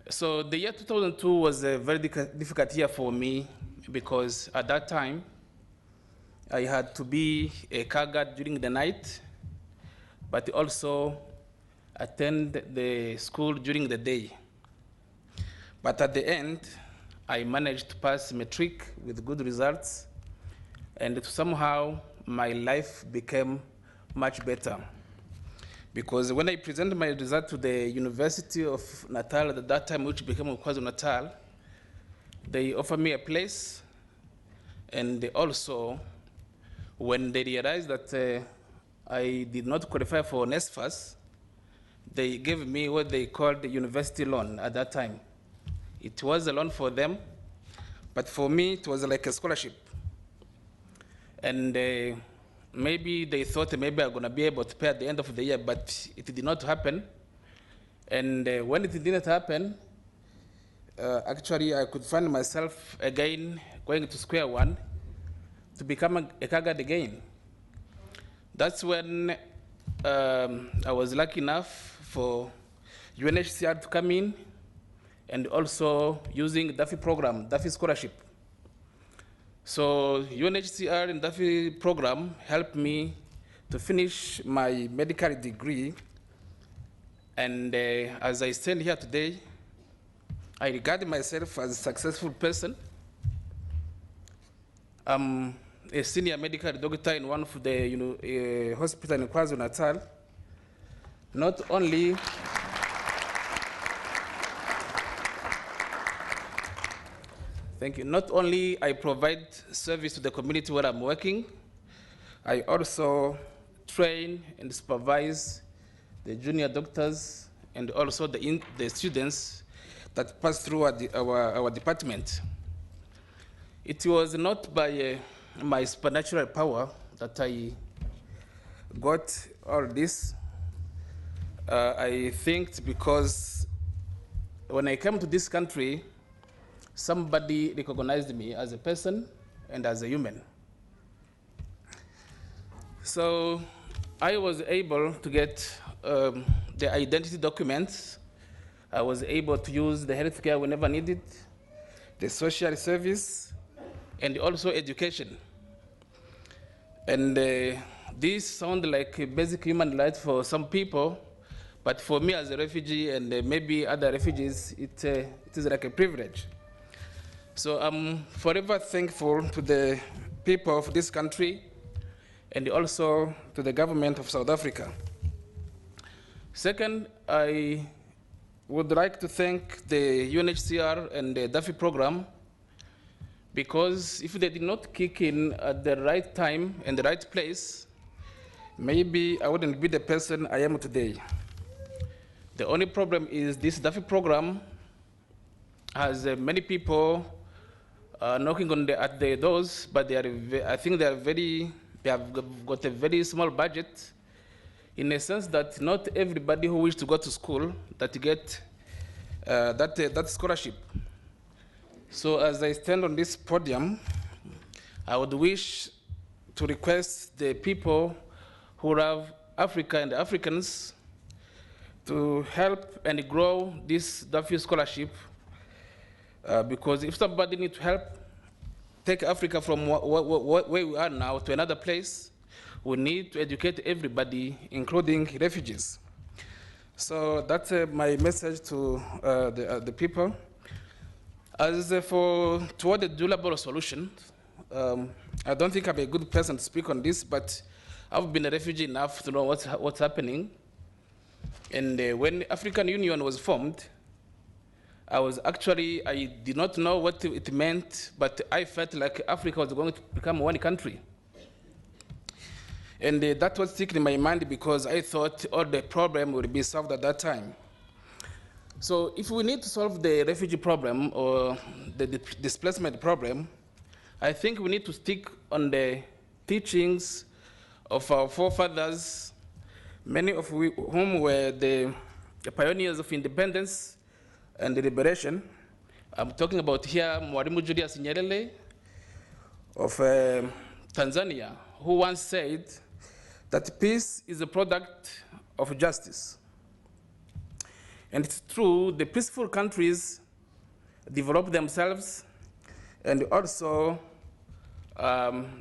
So the year 2002 was a very difficult year for me because at that time, I had to be a car guard during the night, but also attend the school during the day. But at the end, I managed to pass matric with good results, and somehow my life became much better. Because when I presented my result to the University of Natal at that time, which became KwaZulu-Natal, they offered me a place, and they also, when they realized that I did not qualify for NSFAS, they gave me what they called the university loan at that time. It was a loan for them, but for me, it was like a scholarship. And maybe they thought maybe I'm going to be able to pay at the end of the year, but it did not happen. And when it didn't happen, actually, I could find myself again going to square one to become a car guard again. That's when I was lucky enough for UNHCR to come in, and also using DAFI program, DAFI scholarship. So UNHCR and DAFI program helped me to finish my medical degree And as I stand here today, I regard myself as a successful person. I'm a senior medical doctor in one of the hospital in KwaZulu-Natal. Not only thank you. Not only I provide service to the community where I'm working, I also train and supervise the junior doctors and also the students that pass through our department. It was not by my supernatural power that I got all this. I think because when I came to this country, somebody recognized me as a person and as a human. So I was able to get the identity documents. I was able to use the healthcare whenever needed, the social service, and also education. And these sound like a basic human right for some people, but for me as a refugee and maybe other refugees, it is like a privilege. So I'm forever thankful to the people of this country and also to the government of South Africa. Second, I would like to thank the UNHCR and the Duffy program, because if they did not kick in at the right time and the right place, maybe I wouldn't be the person I am today. The only problem is this Duffy program has many people knocking on at the doors, but they are, I think they have got a very small budget, in a sense that not everybody who wishes to go to school that get that scholarship. So as I stand on this podium, I would wish to request the people who love Africa and Africans to help and grow this Duffy scholarship, because if somebody needs to help take Africa from where we are now to another place, we need to educate everybody, including refugees. So that's my message to the people. As toward a durable solution, I don't think I'm a good person to speak on this, but I've been a refugee enough to know what's happening. And when African Union was formed, I did not know what it meant, but I felt like Africa was going to become one country. And that was sticking in my mind because I thought all the problem would be solved at that time. So if we need to solve the refugee problem or the displacement problem, I think we need to stick on the teachings of our forefathers, many of whom were the pioneers of independence and the liberation. I'm talking about here Mwalimu Julius Nyerere of Tanzania, who once said that peace is a product of justice. And it's true, the peaceful countries develop themselves and also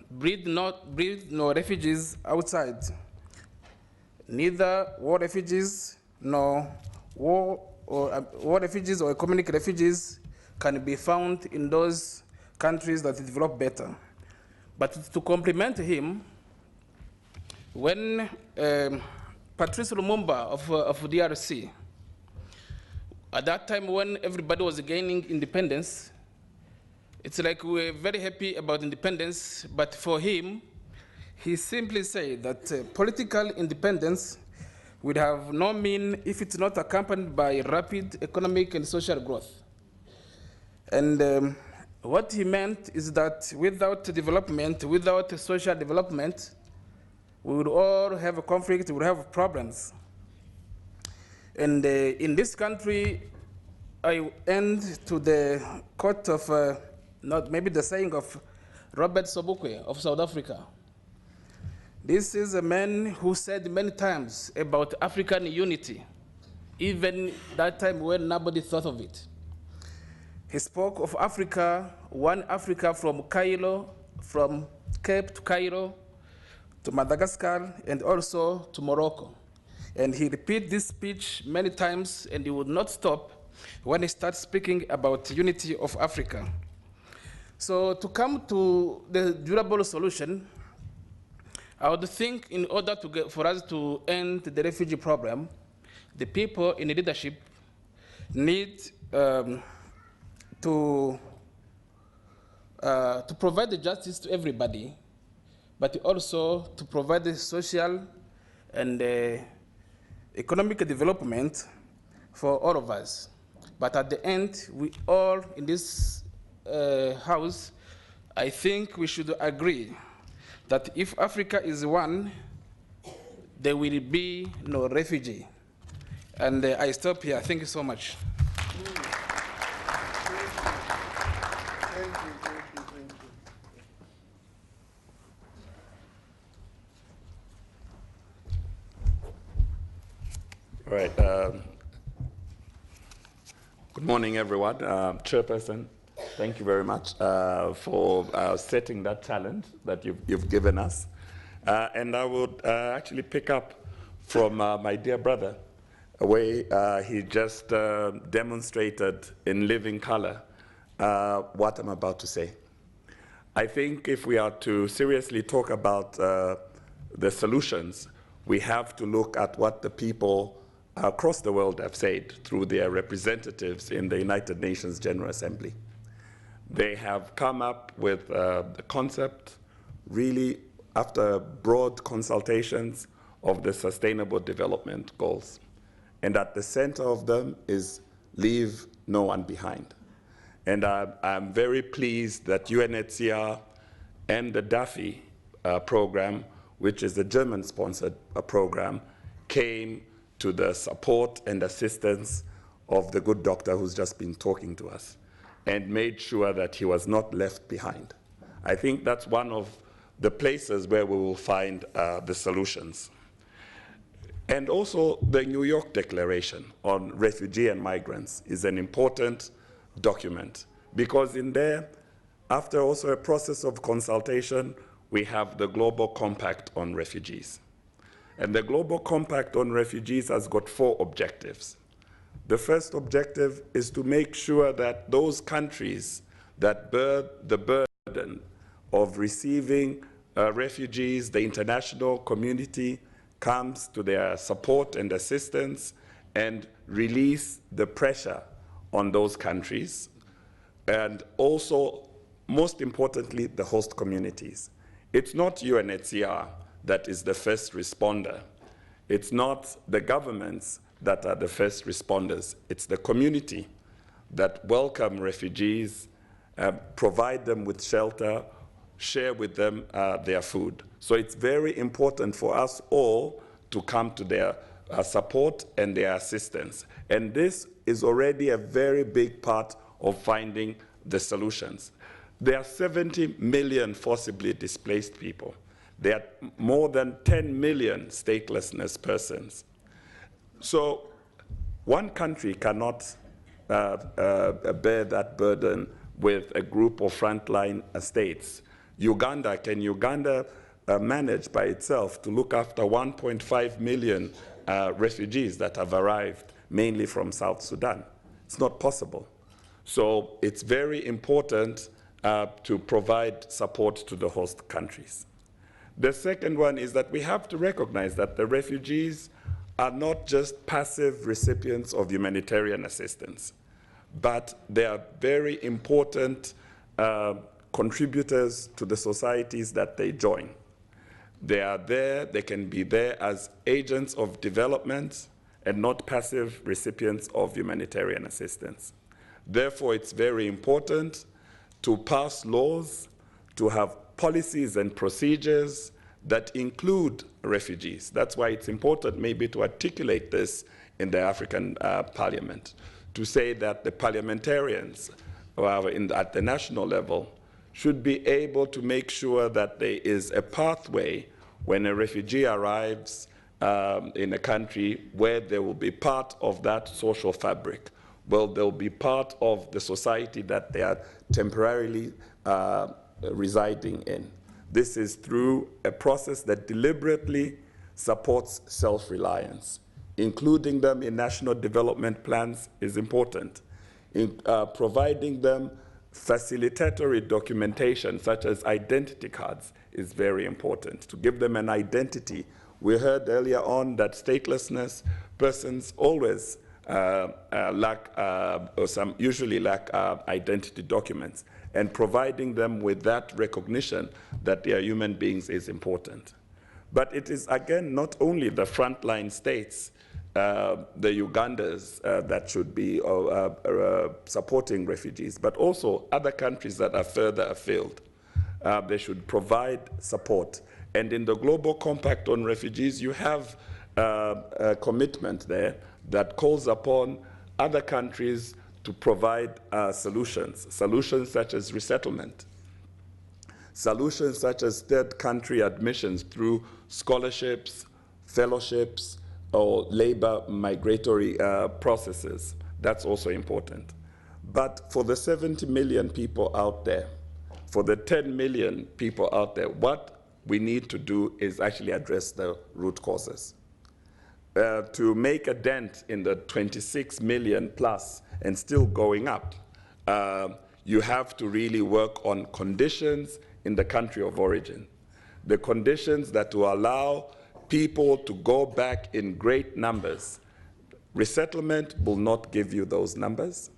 breed no refugees outside. Neither war refugees nor war refugees or economic refugees can be found in those countries that develop better. But to complement him, when Patrice Lumumba of DRC, at that time when everybody was gaining independence, it's like we were very happy about independence, but for him, he simply said that political independence would have no meaning if it's not accompanied by rapid economic and social growth. And what he meant is that without development, without social development, we would all have a conflict, we would have problems. And in this country, I end to the quote of, maybe the saying of Robert Sobukwe of South Africa. This is a man who said many times about African unity, even that time when nobody thought of it. He spoke of Africa, one Africa from Cairo, from Cape to Cairo, to Madagascar, and also to Morocco. And he repeated this speech many times, and he would not stop when he started speaking about unity of Africa. So to come to the durable solution, I would think in order for us to end the refugee problem, the people in the leadership need to provide the justice to everybody, but also to provide the social and economic development for all of us. But at the end, we all in this house, I think we should agree that if Africa is one, there will be no refugee. And I stop here. Thank you so much. All right. Good morning, everyone. Chairperson, thank you very much for setting that challenge that you've given us. And I would actually pick up from my dear brother, where he just demonstrated in living color what I'm about to say. I think if we are to seriously talk about the solutions, we have to look at what the people across the world have said through their representatives in the United Nations General Assembly. They have come up with the concept, really after broad consultations, of the Sustainable Development Goals. And at the center of them is leave no one behind. And I'm very pleased that UNHCR and the DAFI program, which is a German-sponsored program, came to the support and assistance of the good doctor who's just been talking to us and made sure that he was not left behind. I think that's one of the places where we will find the solutions. And also the New York Declaration on Refugee and Migrants is an important document, because in there, after also a process of consultation, we have the Global Compact on Refugees. And the Global Compact on Refugees has got 4 objectives. The first objective is to make sure that those countries that bear the burden of receiving refugees, the international community comes to their support and assistance and release the pressure on those countries. And also, most importantly, the host communities. It's not UNHCR that is the first responder. It's not the governments that are the first responders. It's the community that welcome refugees, provide them with shelter, share with them their food. So it's very important for us all to come to their support and their assistance. And this is already a very big part of finding the solutions. There are 70 million forcibly displaced people. There are more than 10 million statelessness persons. So one country cannot bear that burden with a group of frontline states. Can Uganda manage by itself to look after 1.5 million refugees that have arrived mainly from South Sudan? It's not possible. So it's very important to provide support to the host countries. The second one is that we have to recognize that the refugees are not just passive recipients of humanitarian assistance, but they are very important contributors to the societies that they join. They are there, they can be there as agents of development and not passive recipients of humanitarian assistance. Therefore, it's very important to pass laws, to have policies and procedures that include refugees. That's why it's important maybe to articulate this in the African Parliament, to say that the parliamentarians at the national level should be able to make sure that there is a pathway when a refugee arrives in a country where they will be part of that social fabric. Well, they'll be part of the society that they are temporarily residing in. This is through a process that deliberately supports self-reliance. Including them in national development plans is important. Providing them facilitatory documentation, such as identity cards, is very important, to give them an identity. We heard earlier on that statelessness persons always usually lack identity documents, and providing them with that recognition that they are human beings is important. But it is, again, not only the frontline states, the Ugandans that should be supporting refugees, but also other countries that are further afield. They should provide support. And in the Global Compact on Refugees, you have a commitment there that calls upon other countries to provide solutions such as resettlement, solutions such as third country admissions through scholarships, fellowships, or labor migratory processes. That's also important. But for the 70 million people out there, for the 10 million people out there, what we need to do is actually address the root causes. To make a dent in the 26 million plus and still going up, you have to really work on conditions in the country of origin. The conditions that will allow people to go back in great numbers. Resettlement will not give you those numbers.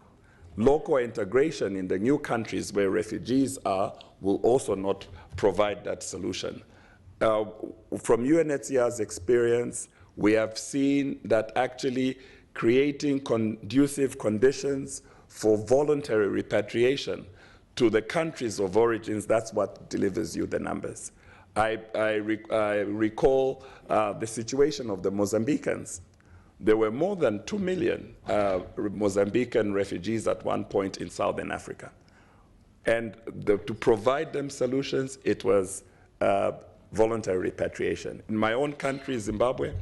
Local integration in the new countries where refugees are will also not provide that solution. From UNHCR's experience, we have seen that actually creating conducive conditions for voluntary repatriation to the countries of origins, that's what delivers you the numbers. I recall the situation of the Mozambicans. There were more than 2 million Mozambican refugees at one point in Southern Africa. And to provide them solutions, it was voluntary repatriation. In my own country, Zimbabwe,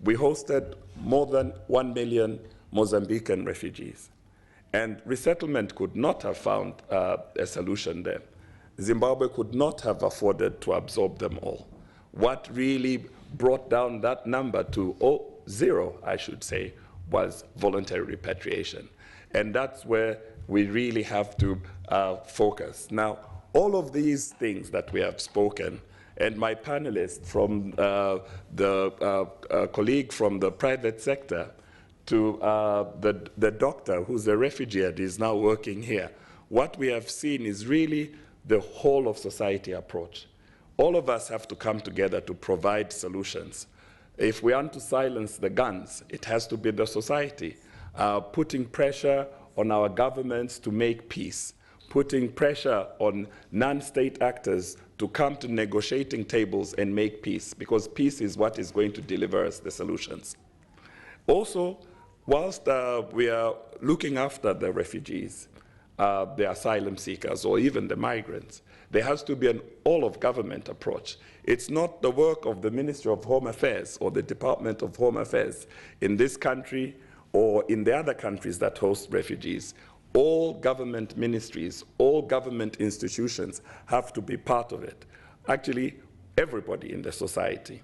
we hosted more than 1 million Mozambican refugees. And resettlement could not have found a solution there. Zimbabwe could not have afforded to absorb them all. What really brought down that number to zero, I should say, was voluntary repatriation. And that's where we really have to focus. Now, all of these things that we have spoken, and my panelists from the colleague from the private sector to the doctor who's a refugee and is now working here, what we have seen is really the whole of society approach. All of us have to come together to provide solutions. If we want to silence the guns, it has to be the society, putting pressure on our governments to make peace, putting pressure on non-state actors to come to negotiating tables and make peace, because peace is what is going to deliver us the solutions. Also, whilst we are looking after the refugees, the asylum seekers, or even the migrants, there has to be an all-of-government approach. It's not the work of the Ministry of Home Affairs or the Department of Home Affairs in this country or in the other countries that host refugees. All government ministries, all government institutions have to be part of it. Actually, everybody in the society,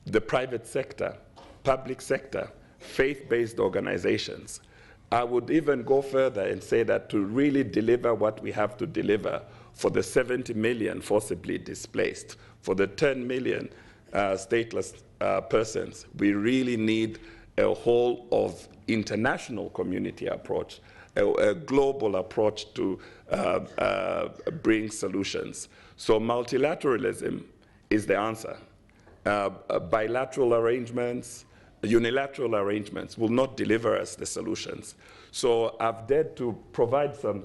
the private sector, public sector, faith-based organizations. I would even go further and say that to really deliver what we have to deliver for the 70 million forcibly displaced, for the 10 million stateless persons, we really need a whole of international community approach, a global approach to bring solutions. So multilateralism is the answer. Bilateral arrangements, unilateral arrangements will not deliver us the solutions. So I've dared to provide some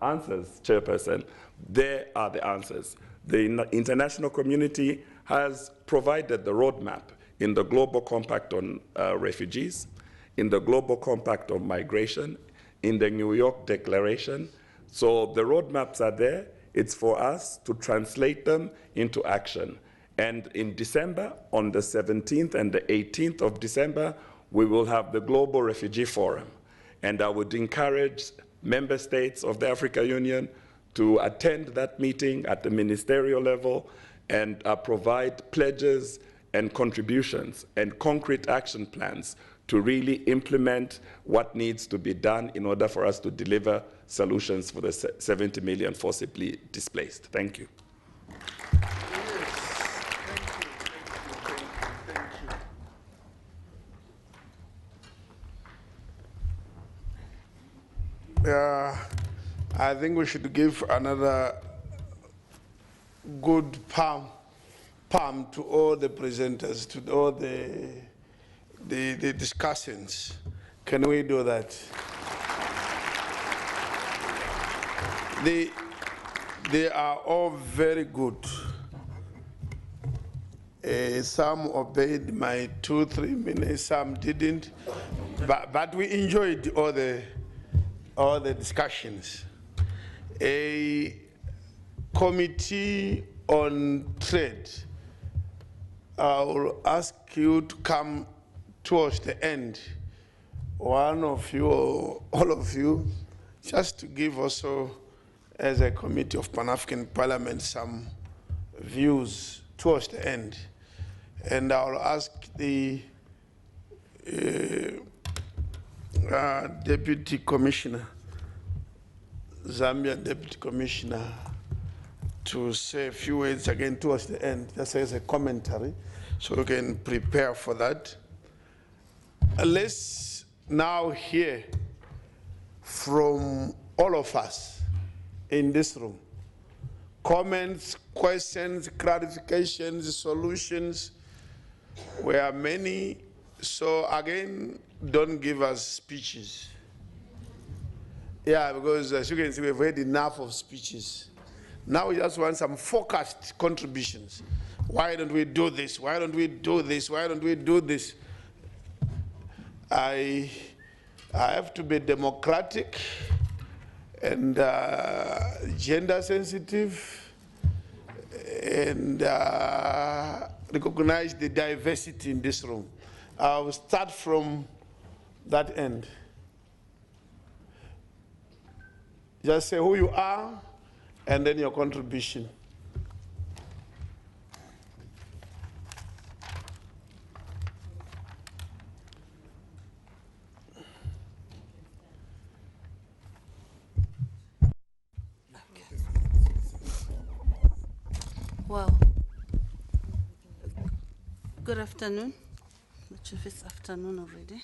answers, Chairperson. There are the answers. The international community has provided the roadmap in the Global Compact on Refugees, in the Global Compact on Migration, in the New York Declaration. So the roadmaps are there. It's for us to translate them into action. And in December, on the 17th and the 18th of December, we will have the Global Refugee Forum. And I would encourage member states of the African Union to attend that meeting at the ministerial level and provide pledges and contributions and concrete action plans to really implement what needs to be done in order for us to deliver solutions for the 70 million forcibly displaced. Thank you. I think we should give another good palm to all the presenters, to all the discussants. Can we do that? They are all very good. Some obeyed my 2-3 minutes, some didn't, but we enjoyed all the discussions. A committee on trade, I will ask you to come towards the end, one of you or all of you, just to give also, as a committee of Pan-African Parliament, some views towards the end. And I'll ask the Deputy Commissioner, Zambian Deputy Commissioner, to say a few words again towards the end, just as a commentary, so we can prepare for that. Let's now hear from all of us in this room. Comments, questions, clarifications, solutions. We are many, so again, don't give us speeches. Yeah, because as you can see, we've heard enough of speeches. Now we just want some focused contributions. Why don't we do this? Why don't we do this? Why don't we do this? I have to be democratic and gender sensitive and recognize the diversity in this room. I'll start from that end. Just say who you are and then your contribution. Well, good afternoon. Not sure if it's afternoon already.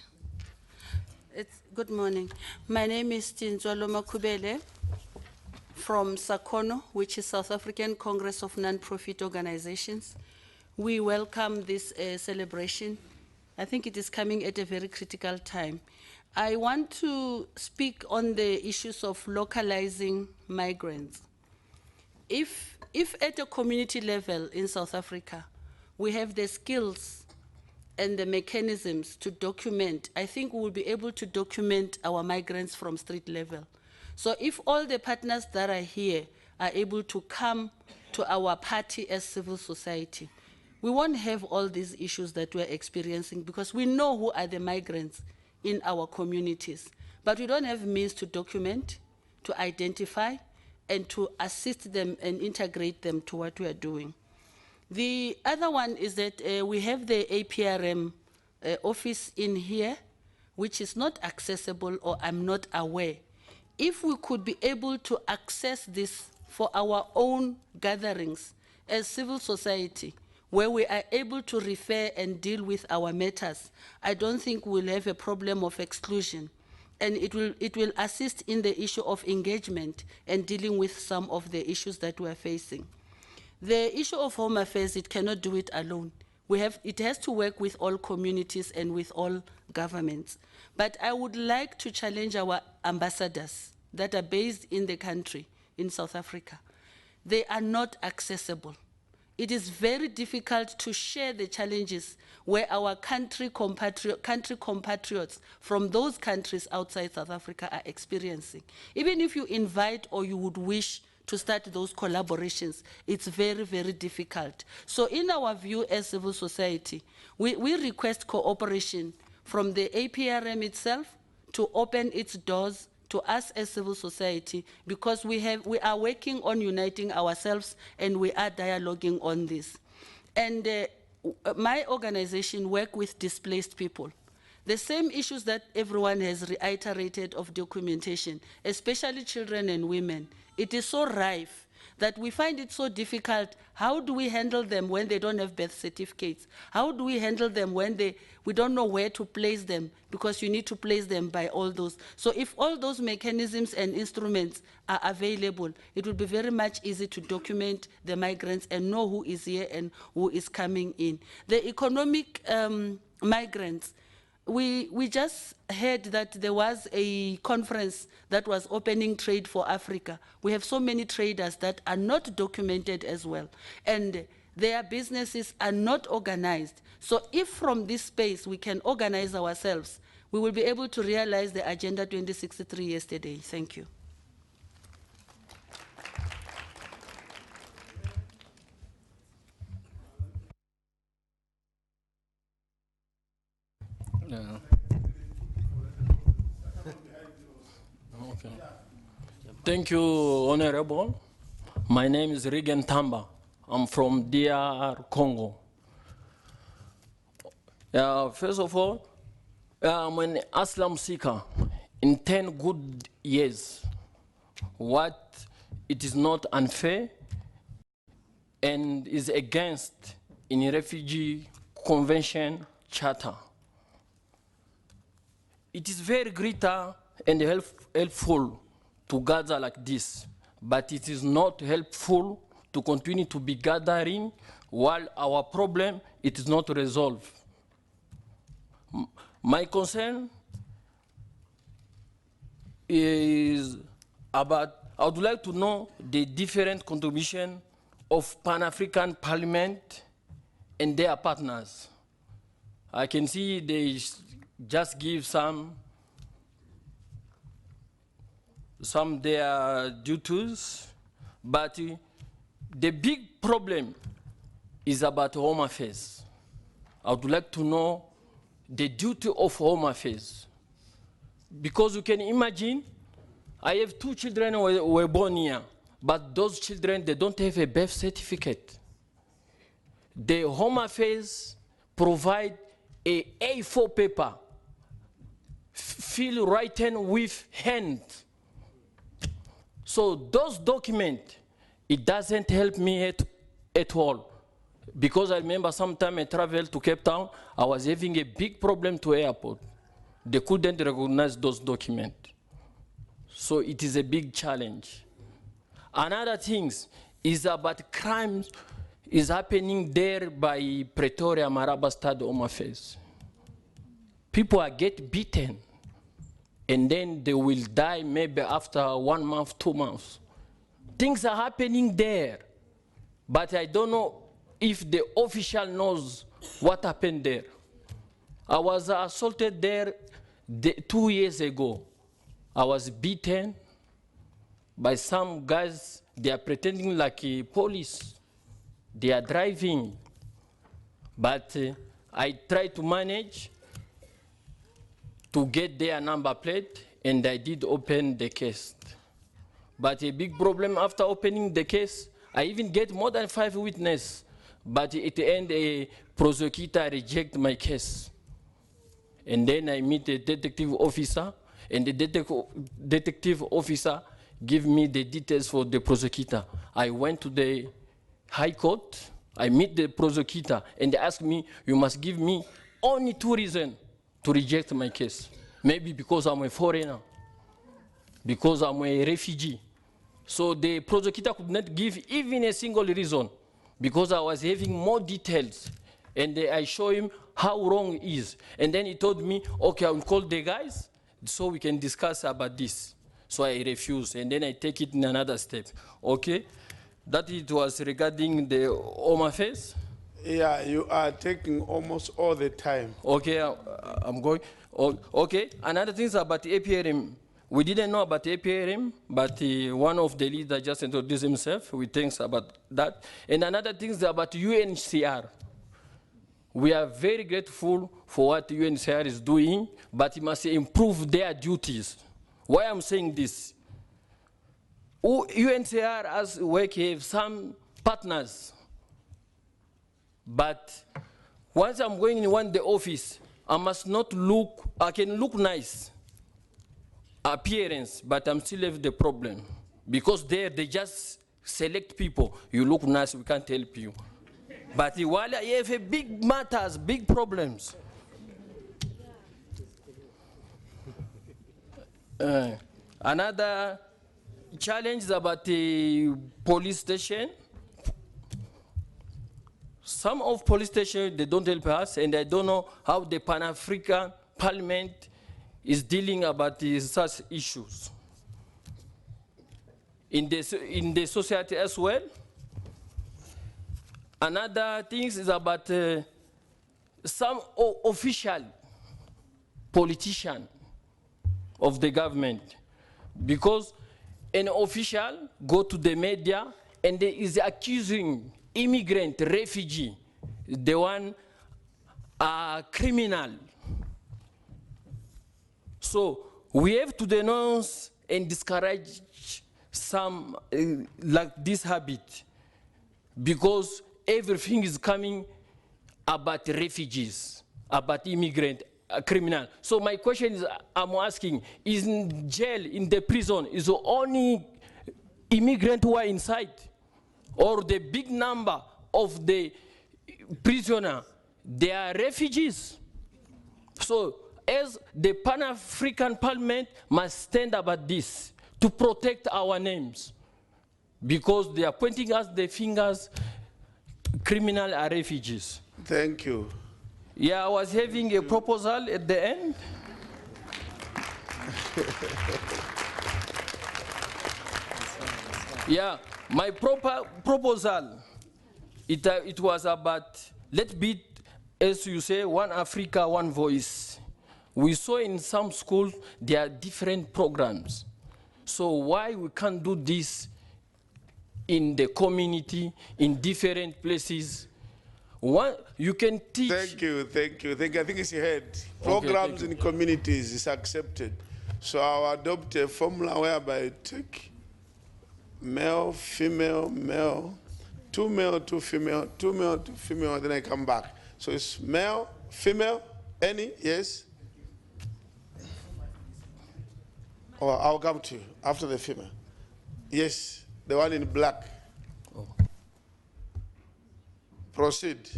It's good morning. My name is Tinzwalo Makubele from SACONO, which is South African Congress of Non-Profit Organizations. We welcome this celebration. I think it is coming at a very critical time. I want to speak on the issues of localizing migrants. If at a community level in South Africa, we have the skills and the mechanisms to document, I think we will be able to document our migrants from street level. So if all the partners that are here are able to come to our party as civil society, we won't have all these issues that we're experiencing because we know who are the migrants in our communities. But we don't have means to document, to identify, and to assist them and integrate them to what we are doing. The other one is that we have the APRM office in here, which is not accessible or I'm not aware. If we could be able to access this for our own gatherings as civil society, where we are able to refer and deal with our matters, I don't think we'll have a problem of exclusion. And it will assist in the issue of engagement and dealing with some of the issues that we're facing. The issue of Home Affairs, it cannot do it alone. It has to work with all communities and with all governments. But I would like to challenge our ambassadors that are based in the country, in South Africa. They are not accessible. It is very difficult to share the challenges where our country compatriots from those countries outside South Africa are experiencing. Even if you invite or you would wish to start those collaborations, it's very, very difficult. So in our view as civil society, we request cooperation from the APRM itself to open its doors to us as civil society, because we are working on uniting ourselves and we are dialoguing on this. And my organization work with displaced people. The same issues that everyone has reiterated of documentation, especially children and women, it is so rife that we find it so difficult. How do we handle them when they don't have birth certificates? How do we handle them when we don't know where to place them, because you need to place them by all those. So if all those mechanisms and instruments are available, it will be very much easy to document the migrants and know who is here and who is coming in. The economic migrants, we just heard that there was a conference that was opening trade for Africa. We have so many traders that are not documented as well, and their businesses are not organized. So if from this space we can organize ourselves, we will be able to realize the Agenda 2063 yesterday. Thank you. Okay. Thank you, Honorable. My name is Regan Tamba. I'm from DR Congo. First of all, I'm an asylum seeker in 10 good years. What it is not unfair and is against in Refugee Convention Charter. It is very greater and helpful to gather like this, but it is not helpful to continue to be gathering while our problem it is not resolved. My concern is about, I would like to know the different contribution of Pan-African Parliament and their partners. I can see they just give some their duties, but the big problem is about Home Affairs. I would like to know the duty of Home Affairs. Because you can imagine, I have 2 children who were born here, but those children, they don't have a birth certificate. The Home Affairs provide a A4 paper, fill written with hand. So those documents, it doesn't help me at all. Because I remember sometime I traveled to Cape Town, I was having a big problem to airport. They couldn't recognize those documents. So it is a big challenge. Another thing is about crimes is happening there by Pretoria, Maraba Stade Home Affairs. People are get beaten, and then they will die maybe after 1 month, 2 months. Things are happening there, but I don't know if the official knows what happened there. I was assaulted there 2 years ago. I was beaten by some guys. They are pretending like a police. They are driving. But I tried to manage to get their number plate, and I did open the case. But a big problem after opening the case, I even get more than 5 witnesses. But at the end, a prosecutor rejected my case. And then I meet a detective officer, and the detective officer give me the details for the prosecutor. I went to the High Court, I meet the prosecutor, and they ask me, you must give me only 2 reasons to reject my case. Maybe because I'm a foreigner, because I'm a refugee. So the prosecutor could not give even a single reason, because I was having more details. And I show him how wrong it is. And then he told me, okay, I will call the guys so we can discuss about this. So I refused, and then I take it in another step. Okay, that it was regarding the Home Affairs. Yeah, you are taking almost all the time. Okay, I'm going. Okay, another thing is about APRM. We didn't know about APRM, but one of the leaders just introduced himself. We think about that. And another thing is about UNHCR. We are very grateful for what UNHCR is doing, but it must improve their duties. Why I'm saying this? UNHCR has work with some partners, but Once I'm going in the office, I must not look, I can look nice, appearance, but I'm still have the problem. Because there, they just select people. You look nice, we can't help you. But while you have a big matters, big problems. Another challenge is about the police station. Some of police stations, they don't help us, and I don't know how the Pan-African Parliament is dealing about such issues. In the society as well. Another thing is about some official politician of the government, because an official go to the media and is accusing immigrant, refugee, the one criminal. So we have to denounce and discourage some like this habit, because everything is coming about refugees, about immigrant, criminal. So my question is, I'm asking, is in jail, in the prison, is the only immigrant who are inside? Or the big number of the prisoner, they are refugees? So as the Pan-African Parliament must stand about this to protect our names, because they are pointing us the fingers, criminal are refugees. Thank you. Yeah, I was having a proposal at the end. Yeah, my proposal, it was about, let's be, as you say, one Africa, one voice. We saw in some schools, there are different programs. So why we can't do this in the community, in different places? One, you can teach. Thank you. I think it's ahead. Programs in communities is accepted. So I'll adopt a formula whereby I take male, female, male, two male, two female, two male, two female, and then I come back. So it's male, female, any, yes? Or I'll come to you after the female. Yes, the one in black. Oh. Proceed.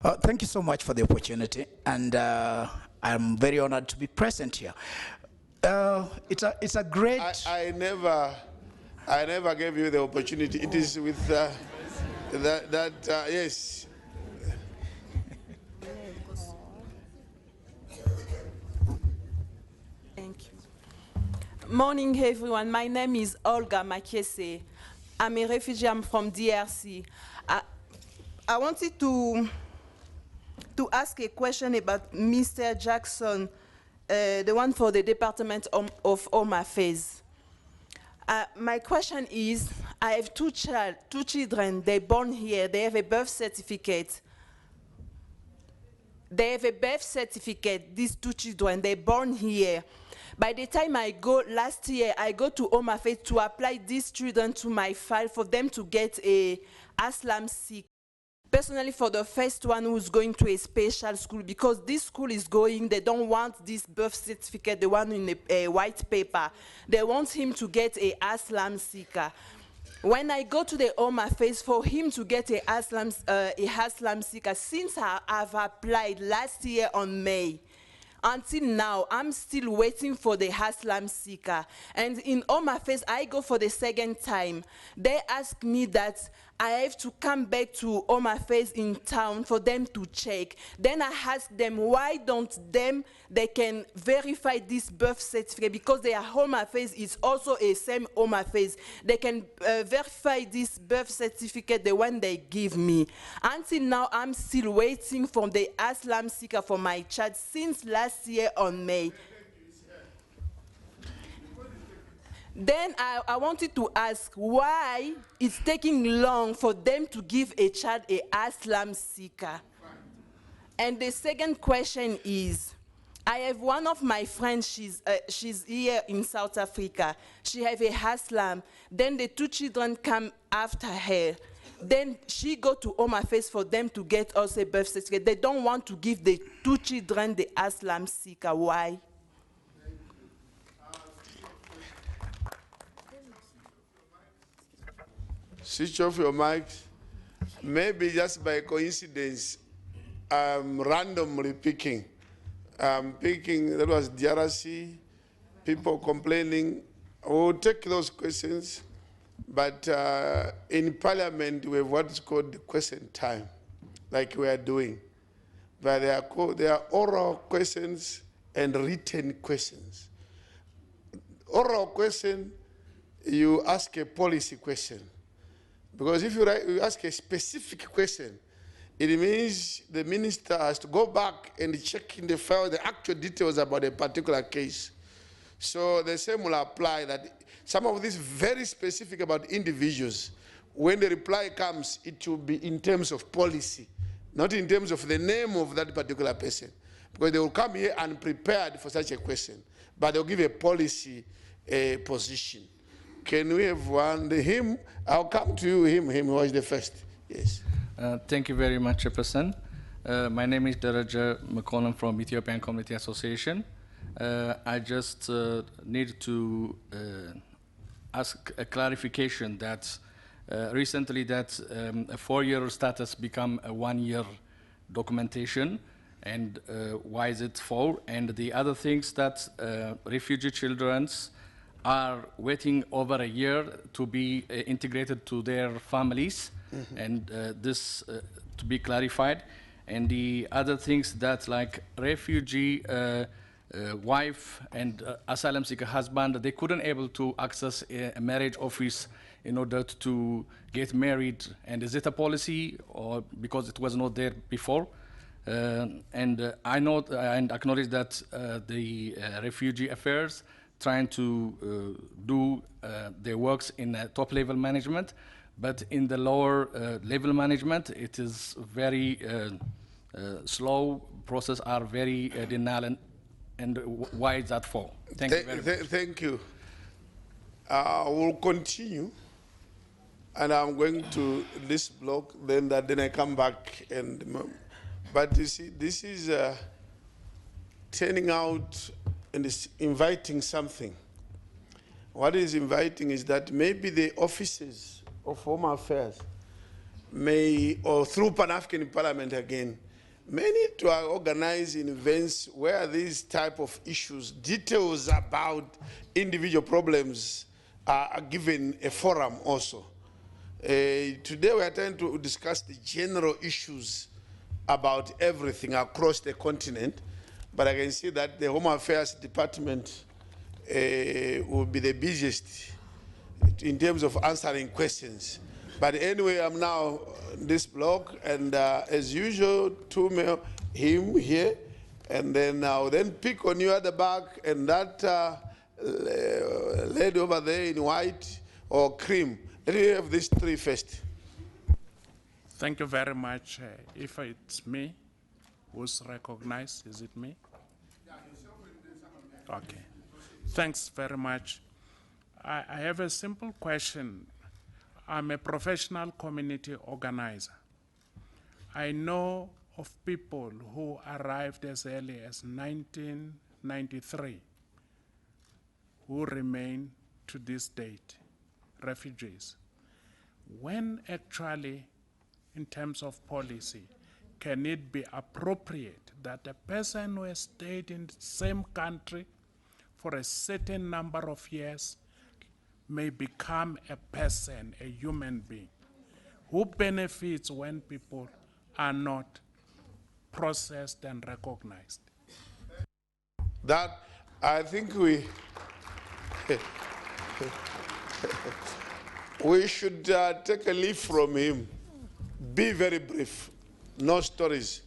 Thank you so much for the opportunity, and I'm very honored to be present here. It's a great. I never gave you the opportunity. It is with yes. Thank you. Morning, everyone. My name is Olga Makese. I'm a refugee. I'm from DRC. I wanted to ask a question about Mr. Jackson, the one for the Department of Home Affairs. My question is, I have two children, they're born here, they have a birth certificate. These two children, they're born here. By the time last year, I go to Home Affairs to apply these children to my file for them to get a asylum seeker. Personally, for the first one who's going to a special school, because this school is going, they don't want this birth certificate, the one in a white paper. They want him to get a asylum seeker. When I go to the Home Affairs for him to get a asylum seeker, since I've applied last year on May, until now, I'm still waiting for the asylum seeker. And in Home Affairs, I go for the second time. They ask me that I have to come back to Home Affairs in town for them to check. Then I ask them, why don't they can verify this birth certificate, because their Home Affairs is also a same Home Affairs. They can verify this birth certificate, the one they give me. Until now, I'm still waiting for the asylum seeker for my child since last year on May. Then I wanted to ask why it's taking long for them to give a child an asylum seeker. And the second question is, I have one of my friends, she's here in South Africa. She has a asylum. Then the two children come after her. then she go to Home Affairs for them to get us a birth certificate. They don't want to give the 2 children the asylum seeker. Why? Switch off your mic. Maybe just by coincidence, I'm randomly picking. I'm picking, that was DRC, people complaining. We'll take those questions, but in Parliament, we have what's called the question time, like we are doing. But there are oral questions and written questions. Oral question, you ask a policy question. Because if you ask a specific question, it means the minister has to go back and check in the file the actual details about a particular case. So the same will apply, that some of this very specific about individuals, when the reply comes, it will be in terms of policy, not in terms of the name of that particular person. Because they will come here unprepared for such a question, but they'll give a policy position. Can we have one? Him, I'll come to you, him was the first. Yes. Thank you very much, Chairperson. My name is Daraja McCollum from Ethiopian Community Association. I just need to ask a clarification that recently that a 4-year status become a 1-year documentation, and why is it 4? And the other things that refugee children are waiting over a year to be integrated to their families, and this to be clarified. And the other things that like refugee wife and asylum seeker husband, they couldn't able to access a marriage office in order to get married. And is it a policy, or because it was not there before? And I know and acknowledge that the refugee affairs trying to do their works in top level management, but in the lower level management, it is very slow process, are very denial, and why is that for? Thank you very much. Thank you. We'll continue, and I'm going to this block, then I come back. But you see, this is turning out and is inviting something. What is inviting is that maybe the offices of Home Affairs may, or through Pan-African Parliament again, may need to organize events where these type of issues, details about individual problems are given a forum also. Today we are trying to discuss the general issues about everything across the continent, but I can see that the Home Affairs Department will be the busiest in terms of answering questions. But anyway, I'm now in this block, and as usual, him here, and then I'll then pick on you at the back, and that lady over there in white or cream. Let me have these 3 first. Thank you very much. If it's me who's recognized, is it me? Okay. Thanks very much. I have a simple question. I'm a professional community organizer. I know of people who arrived as early as 1993 who remain to this date, refugees. When actually, in terms of policy, can it be appropriate that a person who has stayed in the same country for a certain number of years may become a person, a human being? Who benefits when people are not processed and recognized? That, I think we should take a leaf from him. Be very brief, no stories.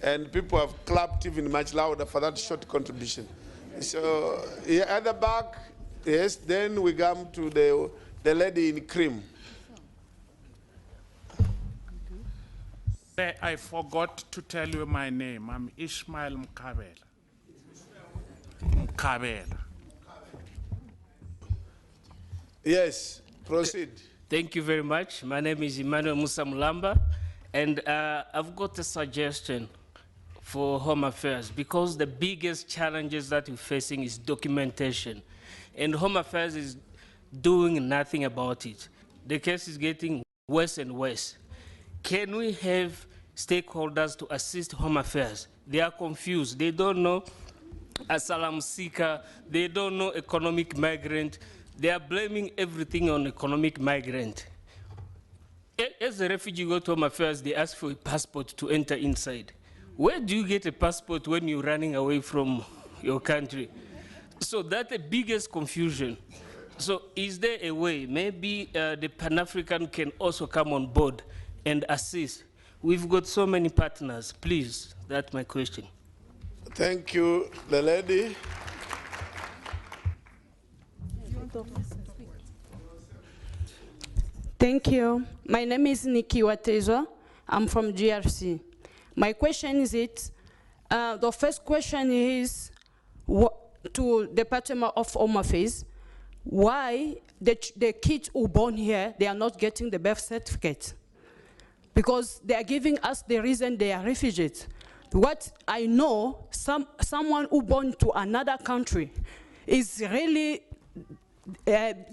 And people have clapped even much louder for that short contribution. So, yeah, at the back, yes, then we come to the lady in cream. I forgot to tell you my name. I'm Ishmael Mkabela. Mkabela. Yes, proceed. Thank you very much. My name is Emmanuel Musa Mulamba, and I've got a suggestion for Home Affairs, because the biggest challenges that we're facing is documentation, and Home Affairs is doing nothing about it. The case is getting worse and worse. Can we have stakeholders to assist Home Affairs? They are confused. They don't know asylum seeker. They don't know economic migrant. They are blaming everything on economic migrant. As a refugee go to Home Affairs, they ask for a passport to enter inside. Where do you get a passport when you're running away from your country? So that's the biggest confusion. So is there a way, maybe the Pan-African can also come on board and assist? We've got so many partners. Please, that's my question. Thank you, the lady. Thank you. My name is Nikki Watezwa. I'm from GRC. My question is the first question is to Department of Home Affairs, why the kids who born here, they are not getting the birth certificate? Because they are giving us the reason they are refugees. What I know, someone who born to another country is really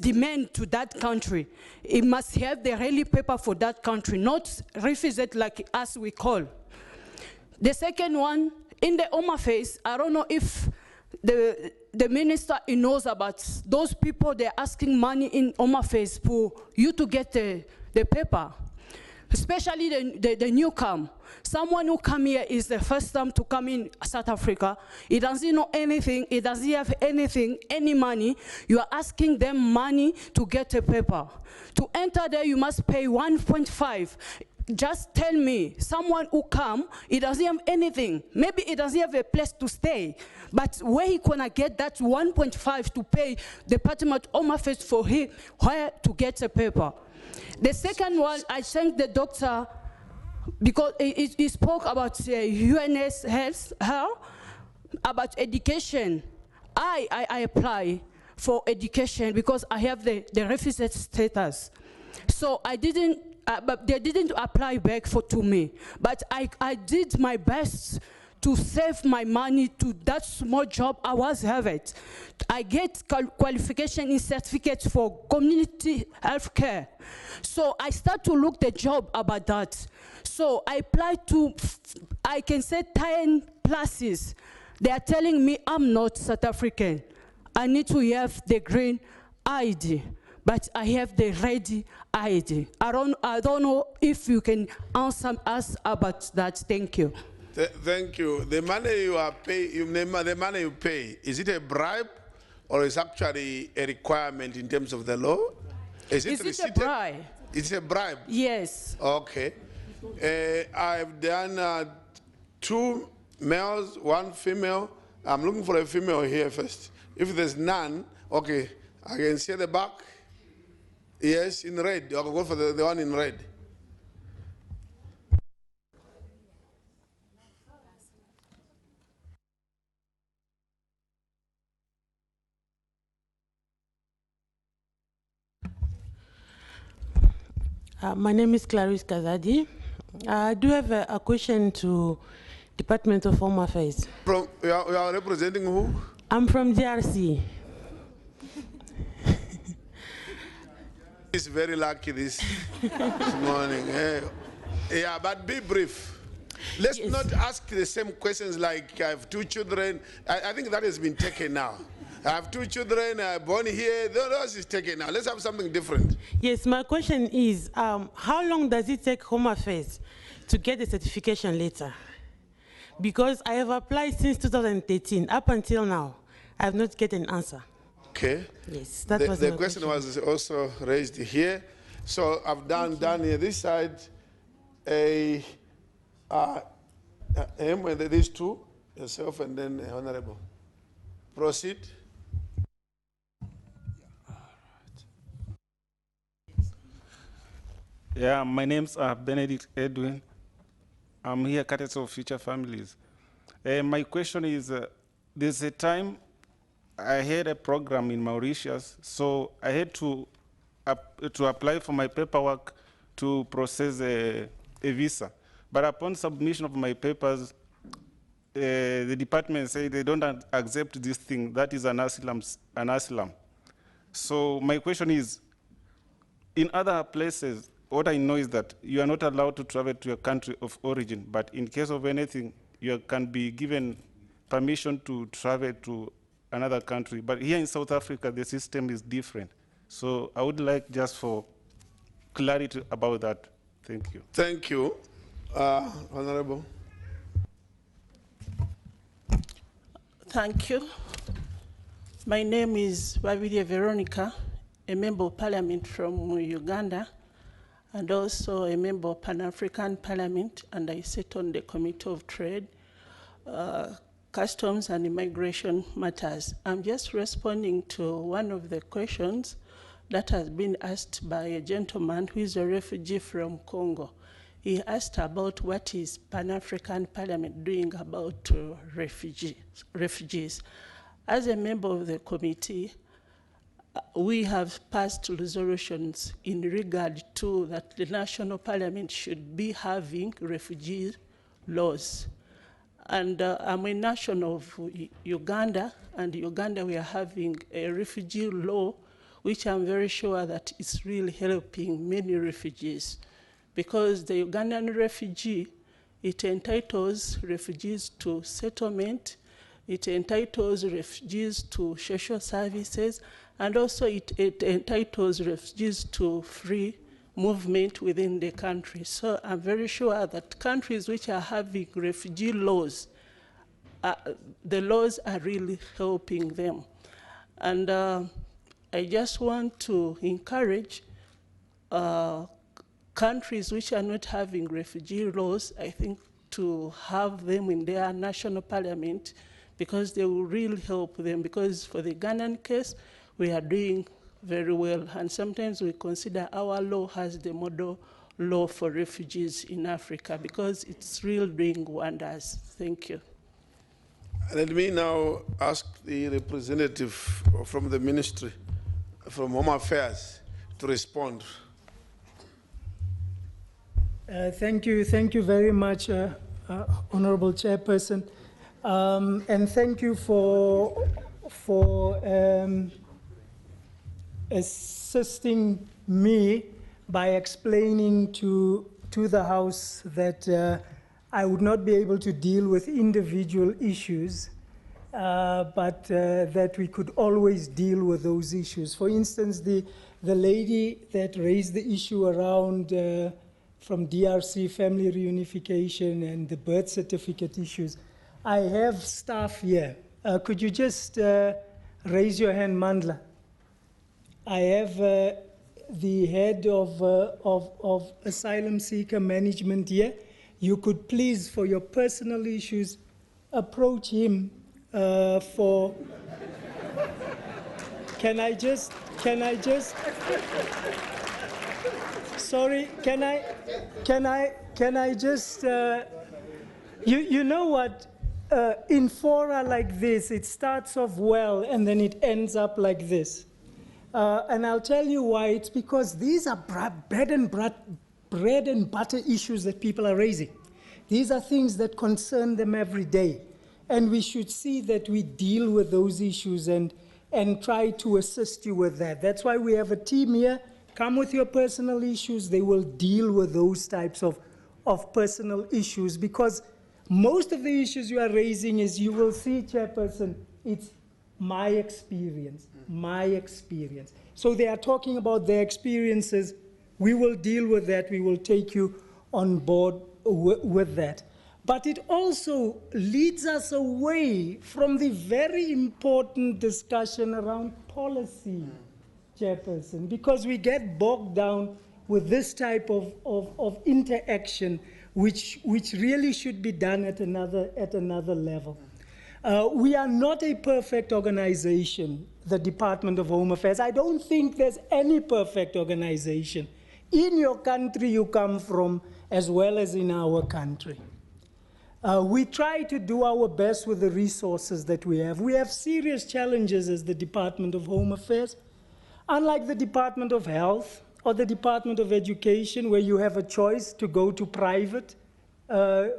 demand to that country. It must have the really paper for that country, not refugee like us we call. The second one, in the Home Affairs, I don't know if the minister knows about those people, they're asking money in Home Affairs for you to get the paper. Especially the newcomer. Someone who come here is the first time to come in South Africa. He doesn't know anything, he doesn't have anything, any money. You are asking them money to get a paper. To enter there, you must pay 1.5. Just tell me, someone who come, he doesn't have anything. Maybe he doesn't have a place to stay. But where he gonna get that 1.5 to pay Department of Home Affairs for him, where to get a paper? The second one, I thank the doctor because he spoke about UNHCR, about education. I apply for education because I have the refugee status. So I didn't, but they didn't apply back to me. But I did my best to save my money to that small job I was having. I get qualification in certificates for community health care. So I start to look the job about that. So I applied to, I can say 10 places. They are telling me I'm not South African. I need to have the green ID, but I have the red ID. I don't know if you can answer us about that. Thank you. Thank you. The money you are paying, the money you pay, is it a bribe or is actually a requirement in terms of the law? Is it a bribe? It's a bribe? Yes. Okay. I've done 2 males, 1 female. I'm looking for a female here first. If there's none, okay, I can see the back. Yes, in red. I'll go for the one in red. My name is Clarice Kazadi. I do have a question to Department of Home Affairs. You are representing who? I'm from DRC. He's very lucky this morning. Yeah, but be brief. Let's not ask the same questions like I have 2 children. I think that has been taken now. I have 2 children born here. Those is taken now. Let's have something different. Yes, my question is, how long does it take Home Affairs to get the certification letter? Because I have applied since 2013. Up until now, I have not get an answer. Okay. Yes, that was the my question was also raised here. So I've done here this side these 2, yourself and then Honorable. Proceed. Yeah, my name's Benedict Edwin. I'm here courtesy of Future Families. My question is, there's a time I had a program in Mauritius, so I had to to apply for my paperwork to process a visa. But upon submission of my papers, the department said they don't accept this thing. That is an asylum. So my question is, in other places, what I know is that you are not allowed to travel to your country of origin, but in case of anything, you can be given permission to travel to another country. But here in South Africa, the system is different. So I would like just for clarity about that. Thank you. Thank you. Honorable. Thank you. My name is Waviria Veronica, a member of parliament from Uganda, and also a member of Pan-African Parliament, and I sit on the Committee of Trade, Customs and Immigration Matters. I'm just responding to one of the questions that has been asked by a gentleman who is a refugee from Congo. He asked about what is Pan-African Parliament doing about refugees. As a member of the committee, we have passed resolutions in regard to that the National Parliament should be having refugee laws. And I'm a national of Uganda, and Uganda we are having a refugee law, which I'm very sure that is really helping many refugees. Because the Ugandan refugee, it entitles refugees to settlement, it entitles refugees to social services, and also it entitles refugees to free movement within the country. So I'm very sure that countries which are having refugee laws, the laws are really helping them. And I just want to encourage countries which are not having refugee laws, I think, to have them in their national parliament, because they will really help them. Because for the Ghanaian case, we are doing very well, and sometimes we consider our law as the model law for refugees in Africa, because it's really doing wonders. Thank you. Let me now ask the representative from the Ministry, from Home Affairs, to respond. Thank you very much, Honorable Chairperson, and thank you for assisting me by explaining to the House that I would not be able to deal with individual issues, but that we could always deal with those issues. For instance, the lady that raised the issue around from DRC, family reunification, and the birth certificate issues. I have staff here. Could you just raise your hand, Mandla? I have the head of asylum seeker management here. You could please, for your personal issues, approach him for... Can I just... Sorry, can I just, you know what, in fora like this, it starts off well and then it ends up like this. And I'll tell you why. It's because these are bread and butter issues that people are raising. These are things that concern them every day. And we should see that we deal with those issues and try to assist you with that. That's why we have a team here. Come with your personal issues. They will deal with those types of personal issues, because most of the issues you are raising is, you will see, Chairperson, it's my experience. So they are talking about their experiences. We will deal with that. We will take you on board with that. But it also leads us away from the very important discussion around policy, Chairperson, because we get bogged down with this type of interaction, which really should be done at another level. We are not a perfect organization, the Department of Home Affairs. I don't think there's any perfect organization in your country you come from, as well as in our country. We try to do our best with the resources that we have. We have serious challenges as the Department of Home Affairs. Unlike the Department of Health or the Department of Education, where you have a choice to go to private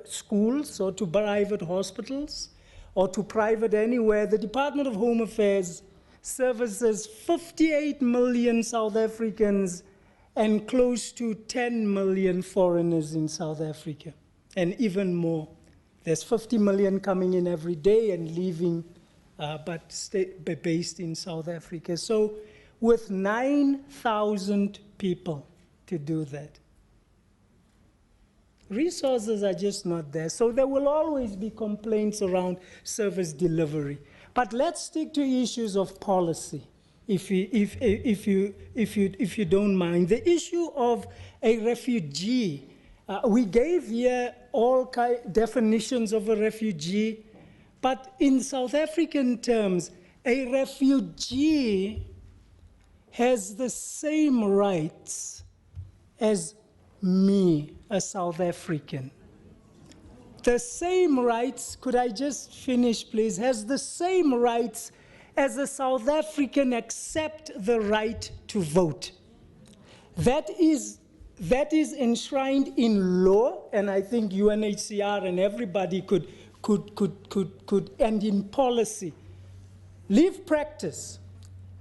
schools or to private hospitals or to private anywhere, the Department of Home Affairs services 58 million South Africans and close to 10 million foreigners in South Africa, and even more. There's 50 million coming in every day and leaving, but based in South Africa. So with 9,000 people to do that, resources are just not there. So there will always be complaints around service delivery. But let's stick to issues of policy, if you don't mind. The issue of a refugee, we gave here all definitions of a refugee, but in South African terms, a refugee has the same rights as me, a South African. The same rights, could I just finish please, has the same rights as a South African except the right to vote. That is enshrined in law, and I think UNHCR and everybody could, and in policy. Leave practice.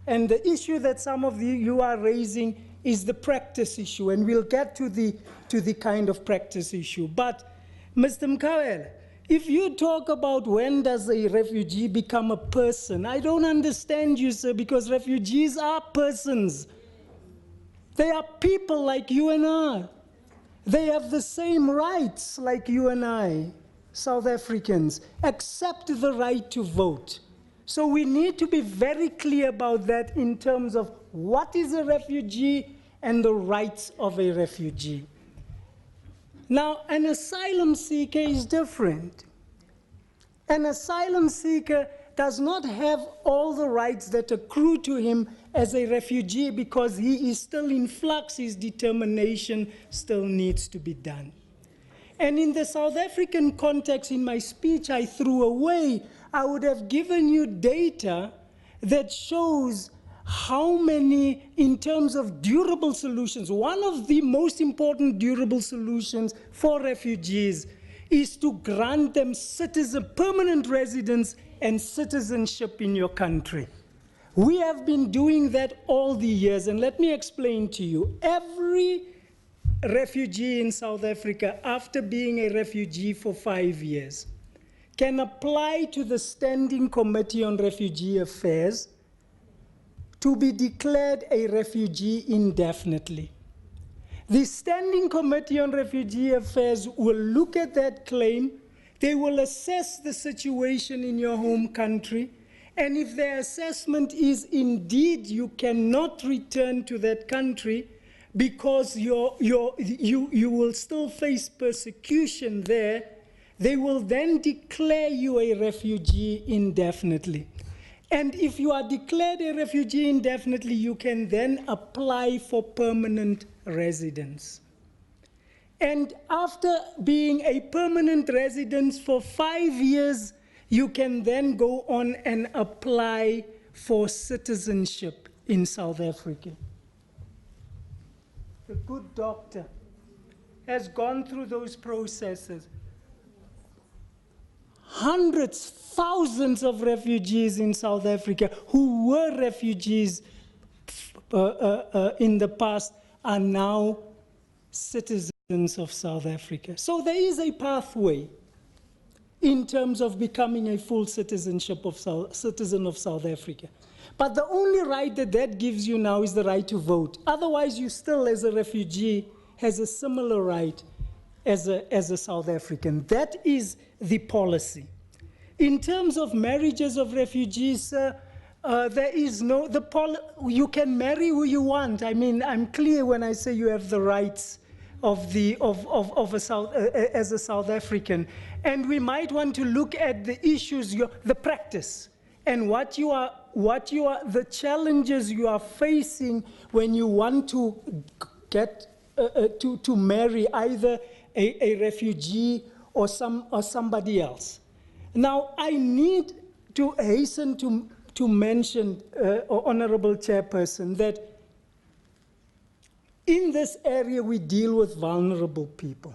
And the issue that some of you are raising is the practice issue, and we'll get to the kind of practice issue. But Mr. Mkawela, if you talk about when does a refugee become a person, I don't understand you, sir, because refugees are persons. They are people like you and I. They have the same rights like you and I, South Africans, except the right to vote. So we need to be very clear about that in terms of what is a refugee and the rights of a refugee. Now, an asylum seeker is different. An asylum seeker does not have all the rights that accrue to him as a refugee because he is still in flux, his determination still needs to be done. And in the South African context, in my speech I threw away, I would have given you data that shows how many, in terms of durable solutions, one of the most important durable solutions for refugees is to grant them permanent residence and citizenship in your country. We have been doing that all the years, and let me explain to you. Every refugee in South Africa, after being a refugee for 5 years, can apply to the Standing Committee on Refugee Affairs to be declared a refugee indefinitely. The Standing Committee on Refugee Affairs will look at that claim, they will assess the situation in your home country, and if their assessment is indeed you cannot return to that country because you will still face persecution there, they will then declare you a refugee indefinitely. And if you are declared a refugee indefinitely, you can then apply for permanent residence. And after being a permanent resident for 5 years, you can then go on and apply for citizenship in South Africa. The good doctor has gone through those processes. Hundreds, thousands of refugees in South Africa who were refugees in the past are now citizens of South Africa. So there is a pathway in terms of becoming a full citizen of South Africa. But the only right that that gives you now is the right to vote. Otherwise, you still, as a refugee, has a similar right as a South African. That is the policy. In terms of marriages of refugees, there is no, you can marry who you want. I mean, I'm clear when I say you have the rights as a South African. And we might want to look at the issues, the practice, and the challenges you are facing when you want to get to marry either a refugee or somebody else. Now, I need to hasten to mention, Honorable Chairperson, that in this area we deal with vulnerable people.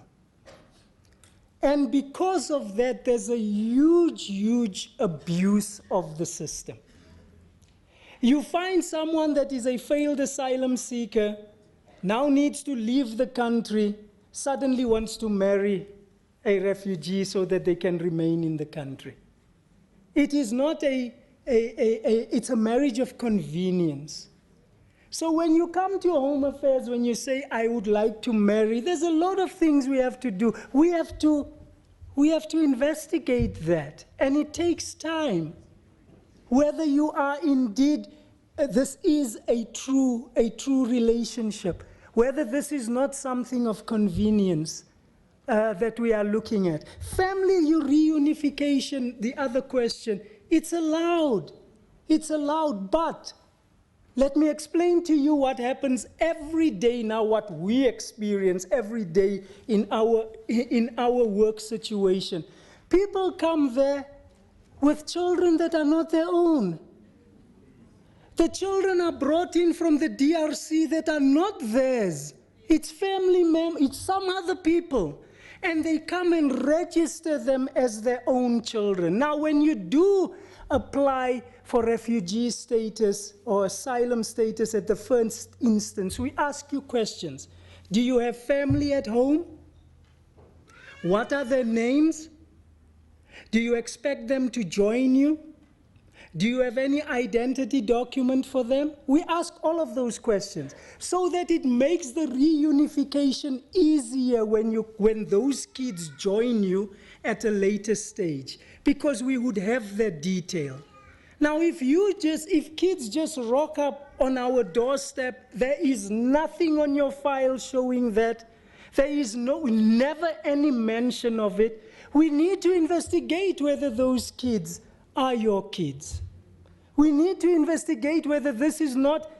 And because of that, there's a huge, huge abuse of the system. You find someone that is a failed asylum seeker, now needs to leave the country, suddenly wants to marry a refugee so that they can remain in the country. It is not it's a marriage of convenience. So when you come to Home Affairs, when you say, I would like to marry, there's a lot of things we have to do. We have to investigate that, and it takes time. Whether you are indeed, this is a true relationship, whether this is not something of convenience that we are looking at. Family reunification, the other question, it's allowed, but let me explain to you what happens every day now, what we experience every day in our work situation. People come there with children that are not their own. The children are brought in from the DRC that are not theirs. It's family members, it's some other people. And they come and register them as their own children. Now, when you do apply for refugee status or asylum status at the first instance, we ask you questions. Do you have family at home? What are their names? Do you expect them to join you? Do you have any identity document for them? We ask all of those questions so that it makes the reunification easier when those kids join you at a later stage, because we would have the detail. Now, if kids just rock up on our doorstep, there is nothing on your file showing that. There is never any mention of it. We need to investigate whether those kids are your kids. We need to investigate whether this is not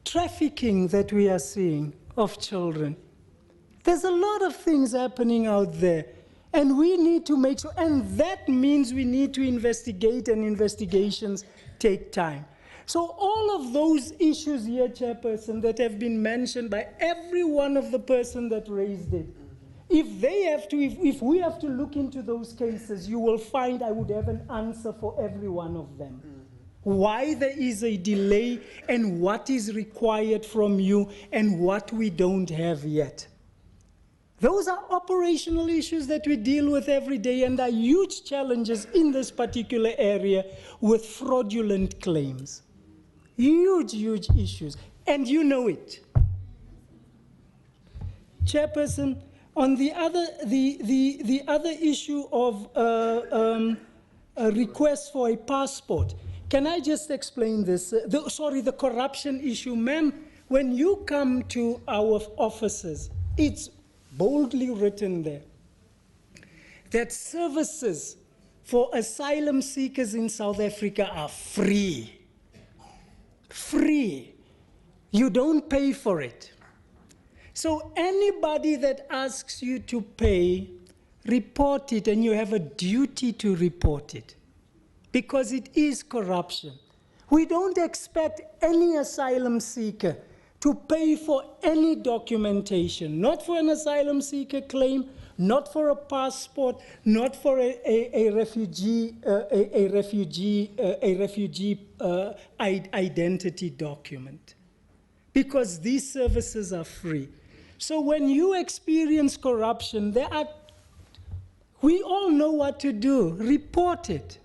trafficking that we are seeing of children. There's a lot of things happening out there, and we need to make sure, and that means we need to investigate, and investigations take time. So all of those issues here, Chairperson, that have been mentioned by every one of the person that raised it, if we have to look into those cases, you will find I would have an answer for every one of them. Why there is a delay and what is required from you and what we don't have yet. Those are operational issues that we deal with every day, and are huge challenges in this particular area with fraudulent claims. Huge, huge issues, and you know it. Chairperson, on the other issue of a request for a passport, can I just explain this? The corruption issue. Ma'am, when you come to our offices, it's boldly written there that services for asylum seekers in South Africa are free. Free. You don't pay for it. So anybody that asks you to pay, report it, and you have a duty to report it, because it is corruption. We don't expect any asylum seeker to pay for any documentation, not for an asylum seeker claim, not for a passport, not for a refugee identity document, because these services are free. So when you experience corruption, we all know what to do. Report it.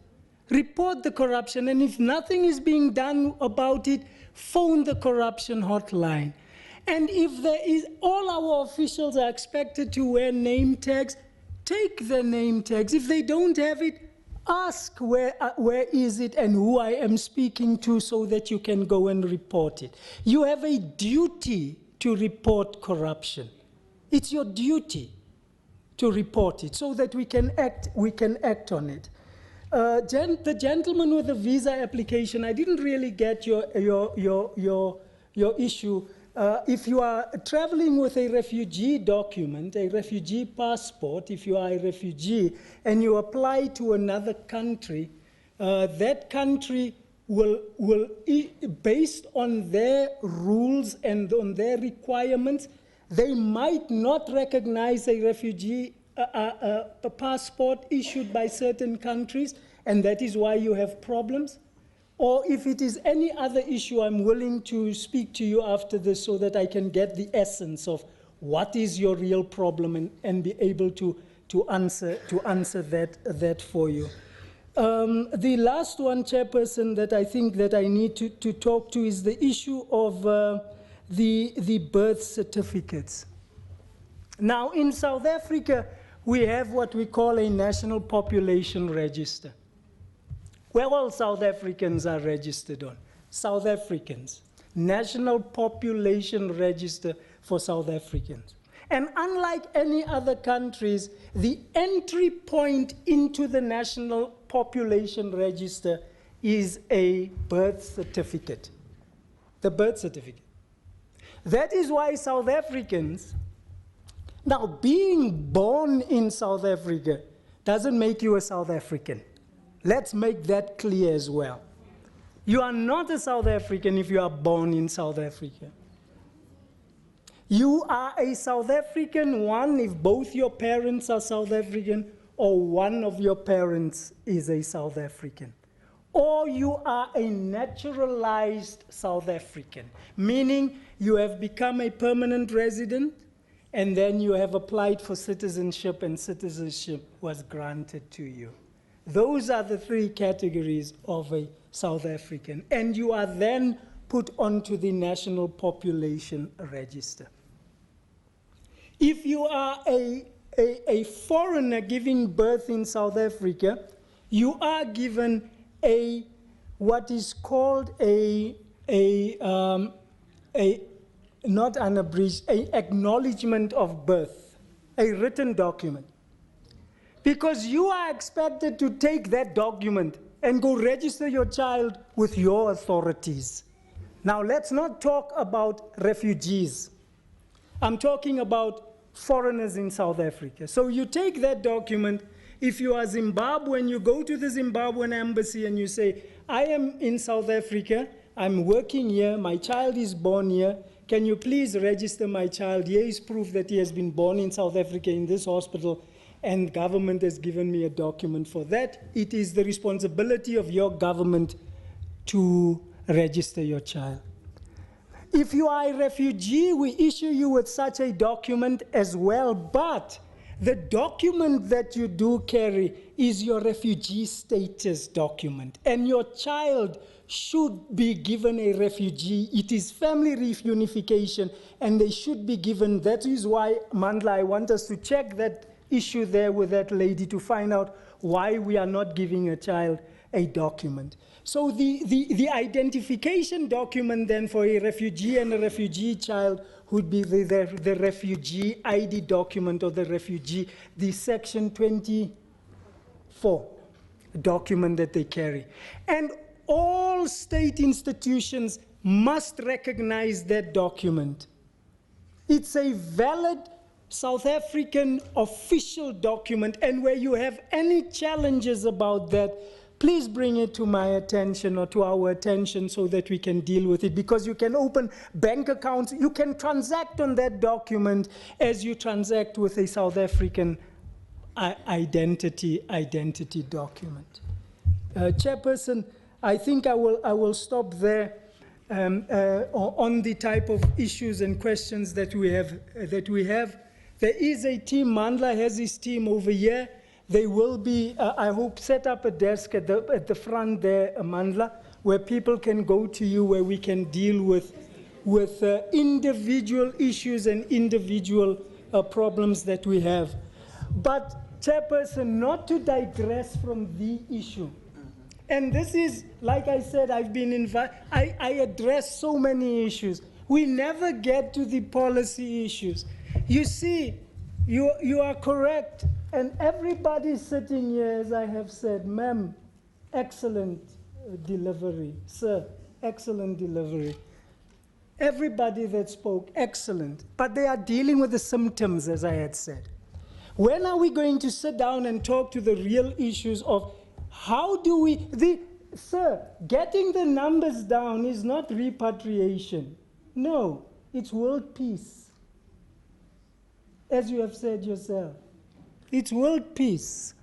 Report the corruption, and if nothing is being done about it, phone the corruption hotline. And if there is, all our officials are expected to wear name tags, take the name tags. If they don't have it, ask where is it and who I am speaking to, so that you can go and report it. You have a duty to report corruption. It's your duty to report it so that we can act on it. The gentleman with the visa application, I didn't really get your issue. If you are traveling with a refugee document, a refugee passport, if you are a refugee and you apply to another country, that country will, based on their rules and on their requirements, they might not recognize a refugee a passport issued by certain countries, and that is why you have problems. Or if it is any other issue, I'm willing to speak to you after this so that I can get the essence of what is your real problem and be able to answer that for you. The last one, Chairperson, that I think that I need to talk to is the issue of the birth certificates. Now, in South Africa, we have what we call a national population register, where all South Africans are registered on. South Africans, National Population Register for South Africans. And unlike any other countries, the entry point into the National Population Register is a birth certificate, the birth certificate. That is why South Africans, now being born in South Africa doesn't make you a South African. Let's make that clear as well. You are not a South African if you are born in South Africa. You are a South African, one, if both your parents are South African, or one of your parents is a South African. Or you are a naturalized South African, meaning you have become a permanent resident, and then you have applied for citizenship, and citizenship was granted to you. Those are the three categories of a South African, and you are then put onto the National Population Register. If you are a foreigner giving birth in South Africa, you are given what is called not an abridged, an acknowledgement of birth, a written document. Because you are expected to take that document and go register your child with your authorities. Now, let's not talk about refugees. I'm talking about foreigners in South Africa. So you take that document. If you are Zimbabwean, you go to the Zimbabwean embassy and you say, I am in South Africa, I'm working here, my child is born here, can you please register my child? Here is proof that he has been born in South Africa in this hospital, and government has given me a document for that. It is the responsibility of your government to register your child. If you are a refugee, we issue you with such a document as well, but the document that you do carry is your refugee status document, and your child should be given a refugee. It is family reunification, and they should be given. That is why, Mandla, I want us to check that issue there with that lady to find out why we are not giving a child a document. So the identification document then for a refugee and a refugee child would be the refugee ID document or the refugee, the Section 24 document that they carry. And all state institutions must recognize that document. It's a valid South African official document, and where you have any challenges about that, please bring it to my attention or to our attention so that we can deal with it, because you can open bank accounts, you can transact on that document as you transact with a South African identity document. Chairperson, I think I will stop there on the type of issues and questions that we have. There is a team, Mandla has his team over here. They will be, I hope, set up a desk at the front there, Mandla, where people can go to you, where we can deal with individual issues and individual problems that we have. But, Chairperson, not to digress from the issue. And this is, like I said, I've been invited, I address so many issues. We never get to the policy issues. You see, you are correct. And everybody sitting here, as I have said, ma'am, excellent delivery. Sir, excellent delivery. Everybody that spoke, excellent. But they are dealing with the symptoms, as I had said. When are we going to sit down and talk to the real issues of How do we, sir, getting the numbers down is not repatriation. No, it's world peace. As you have said yourself, it's world peace.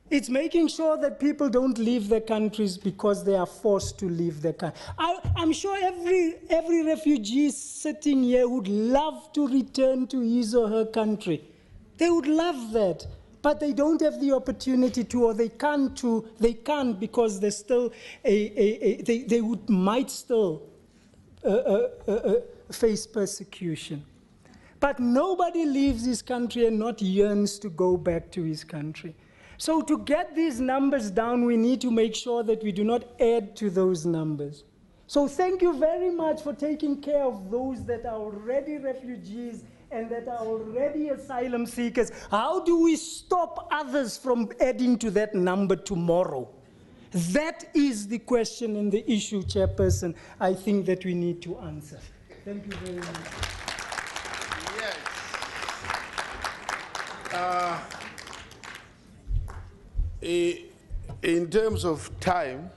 It's making sure that people don't leave their countries because they are forced to leave their country. I'm sure every refugee sitting here would love to return to his or her country. They would love that, but they don't have the opportunity to, or they can't because there's still might still face persecution. But nobody leaves his country and not yearns to go back to his country. So to get these numbers down, we need to make sure that we do not add to those numbers. So thank you very much for taking care of those that are already refugees and that are already asylum seekers. How do we stop others from adding to that number tomorrow? That is the question and the issue, Chairperson, I think that we need to answer. Thank you very much. Yes. In terms of time,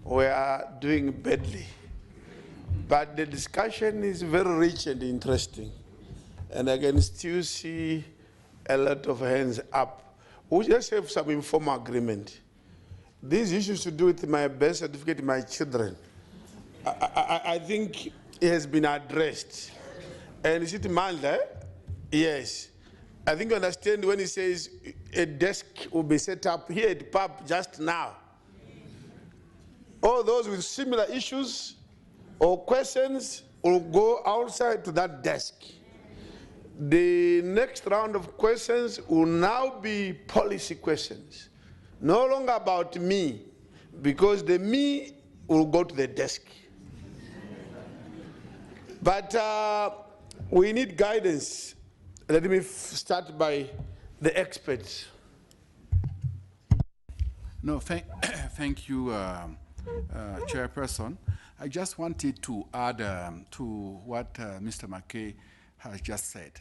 we are doing badly. But the discussion is very rich and interesting. And I can still see a lot of hands up. We just have some informal agreement. These issues to do with my birth certificate, my children, I think it has been addressed. And is it Mandla? Yes. I think you understand when he says a desk will be set up here at PAP just now. All those with similar issues or questions will go outside to that desk. The next round of questions will now be policy questions. No longer about me, because the me will go to the desk. But we need guidance. Let me start by the experts. No, thank you, Chairperson. I just wanted to add to what Mr. McKay has just said,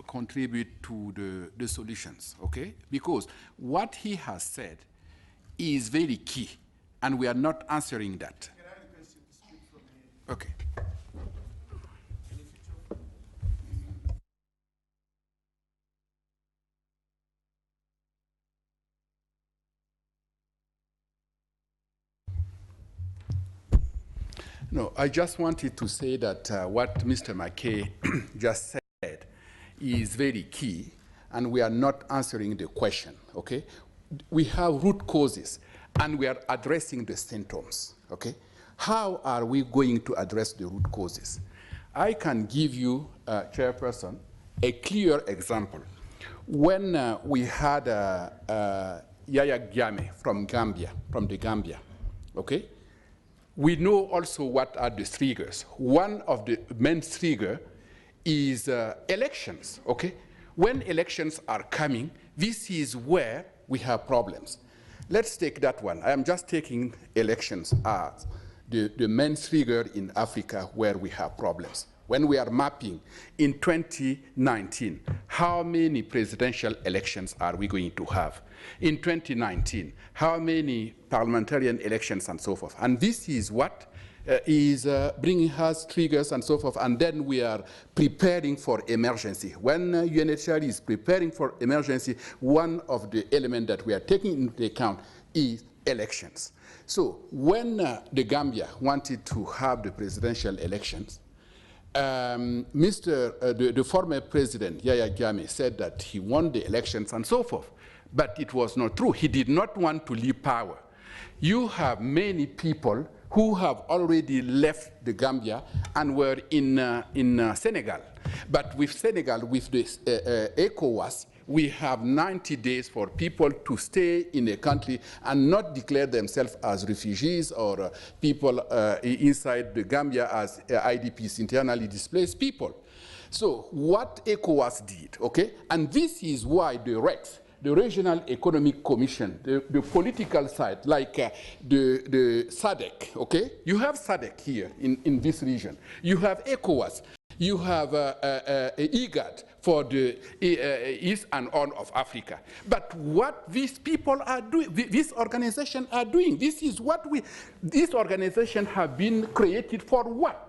contribute to the solutions, okay? Because what he has said is very key, and we are not answering that. Can I request you to speak from here? Okay. No, I just wanted to say that what Mr. McKay just said is very key, and we are not answering the question, okay? We have root causes, and we are addressing the symptoms, okay? How are we going to address the root causes? I can give you, Chairperson, a clear example. When we had Yaya Gyame from the Gambia, okay? We know also what are the triggers. One of the main triggers is elections, okay? When elections are coming, this is where we have problems. Let's take that one. I am just taking elections as the main trigger in Africa where we have problems. When we are mapping in 2019, how many presidential elections are we going to have? In 2019, how many parliamentarian elections and so forth? And this is what is bringing us triggers and so forth, and then we are preparing for emergency. When UNHCR is preparing for emergency, one of the elements that we are taking into account is elections. So when the Gambia wanted to have the presidential elections, the former president, Yaya Gyame, said that he won the elections and so forth, but it was not true. He did not want to leave power. You have many people who have already left the Gambia and were in Senegal. But with Senegal, with the ECOWAS, we have 90 days for people to stay in a country and not declare themselves as refugees or people inside the Gambia as IDPs, internally displaced people. So what ECOWAS did, okay? And this is why the REX, the Regional Economic Commission, the political side, like the SADC, okay? You have SADC here in this region. You have ECOWAS. You have IGAD for the East and Horn of Africa. But what these people are doing, these organizations are doing, this is what these organizations have been created for what?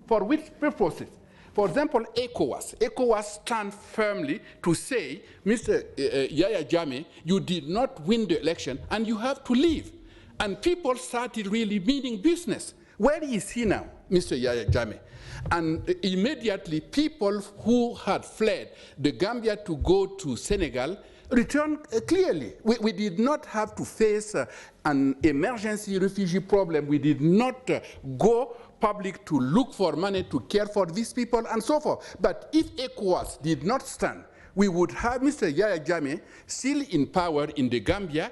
For which purposes? For example, ECOWAS stands firmly to say, Mr. Yahya Jammeh, you did not win the election and you have to leave. And people started really meaning business. Where is he now, Mr. Yahya Jammeh? And immediately people who had fled the Gambia to go to Senegal returned clearly. We did not have to face an emergency refugee problem. We did not go public to look for money to care for these people and so forth. But if ECOWAS did not stand, we would have Mr. Yahya Jammeh still in power in the Gambia,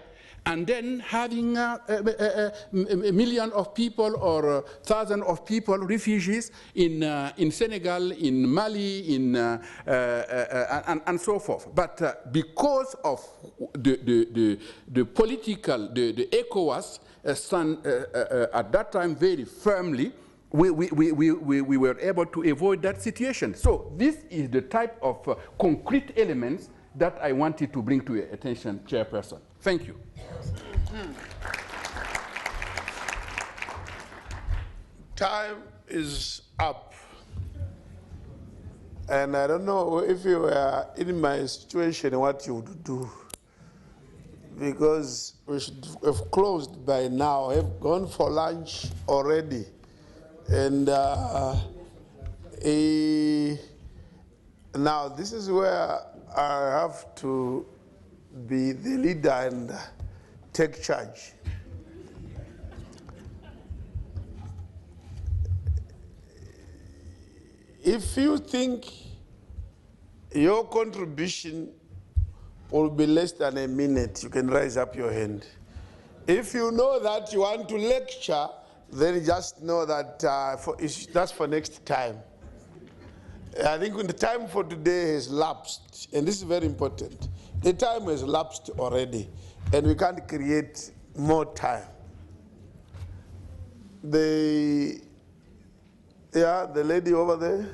and then having a million of people or thousands of people, refugees in Senegal, in Mali, and so forth. But because of the political, the ECOWAS stand at that time very firmly, we were able to avoid that situation. So this is the type of concrete elements that I wanted to bring to your attention, Chairperson. Thank you. Time is up. And I don't know if you were in my situation, what you would do. Because we should have closed by now, have gone for lunch already. And now this is where I have to be the leader and take charge. If you think your contribution will be less than a minute, you can raise up your hand. If you know that you want to lecture, then just know that that's for next time. I think when the time for today has lapsed, and this is very important, the time has lapsed already, and we can't create more time. The lady over there.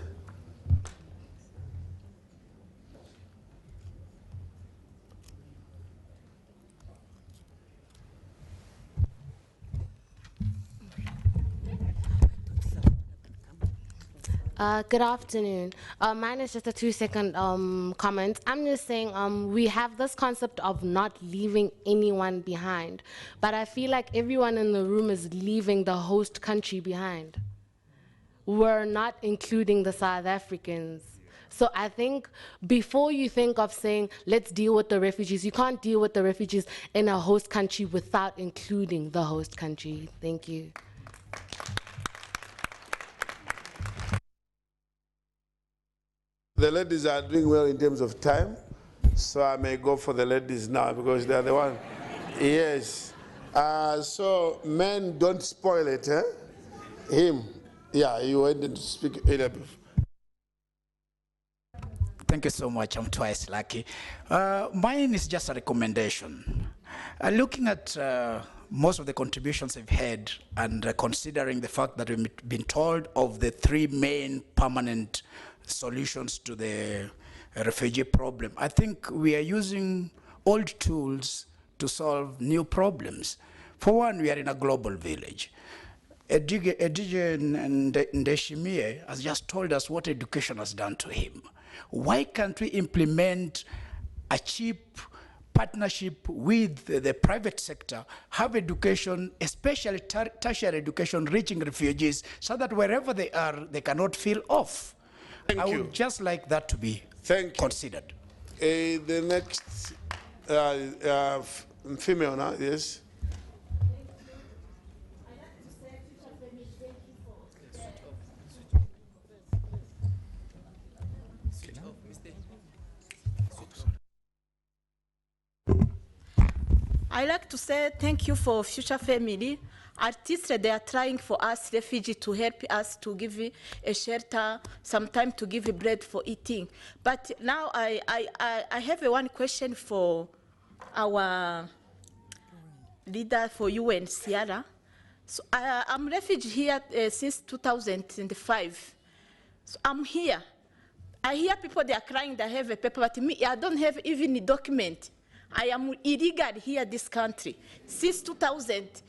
Good afternoon. Mine is just a 2-second comment. I'm just saying we have this concept of not leaving anyone behind, but I feel like everyone in the room is leaving the host country behind. We're not including the South Africans. So I think before you think of saying, let's deal with the refugees, you can't deal with the refugees in a host country without including the host country. Thank you. The ladies are doing well in terms of time, so I may go for the ladies now because they're the one. Yes. So men, don't spoil it, eh? Him. Yeah, you went to speak earlier before. Thank you so much. I'm twice lucky. Mine is just a recommendation. Looking at most of the contributions I've had and considering the fact that we've been told of the 3 main permanent solutions to the refugee problem, I think we are using old tools to solve new problems. For one, we are in a global village. Edije Ndeshimie has just told us what education has done to him. Why can't we implement a cheap partnership with the private sector, have education, especially tertiary education, reaching refugees, so that wherever they are, they cannot feel off? I would just like that to be considered. The next female now, yes. I like to say thank you for Future Family. Artists, they are trying for us, refugees, to help us to give a shelter, sometimes to give bread for eating. But now I have one question for our leader for UNHCR. So I'm refugee here since 2005. So I'm here. I hear people, they are crying, they have a paper, but me, I don't have even a document. I am illegal here, this country, since 2008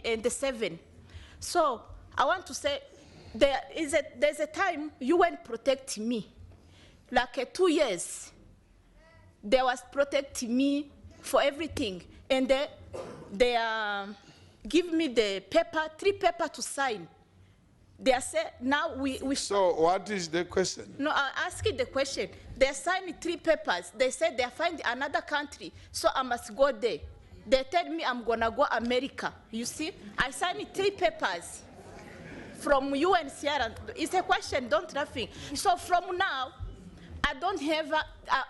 and 7. So I want to say, there's a time UN protect me, like 2 years. They was protecting me for everything, and they give me the paper, 3 papers to sign. They say now we. So what is the question? No, I asked the question. They signed 3 papers. They said they find another country, so I must go there. They tell me I'm gonna go America. You see, I signed 3 papers from UNHCR. It's a question, don't laughing. So from now, I don't have.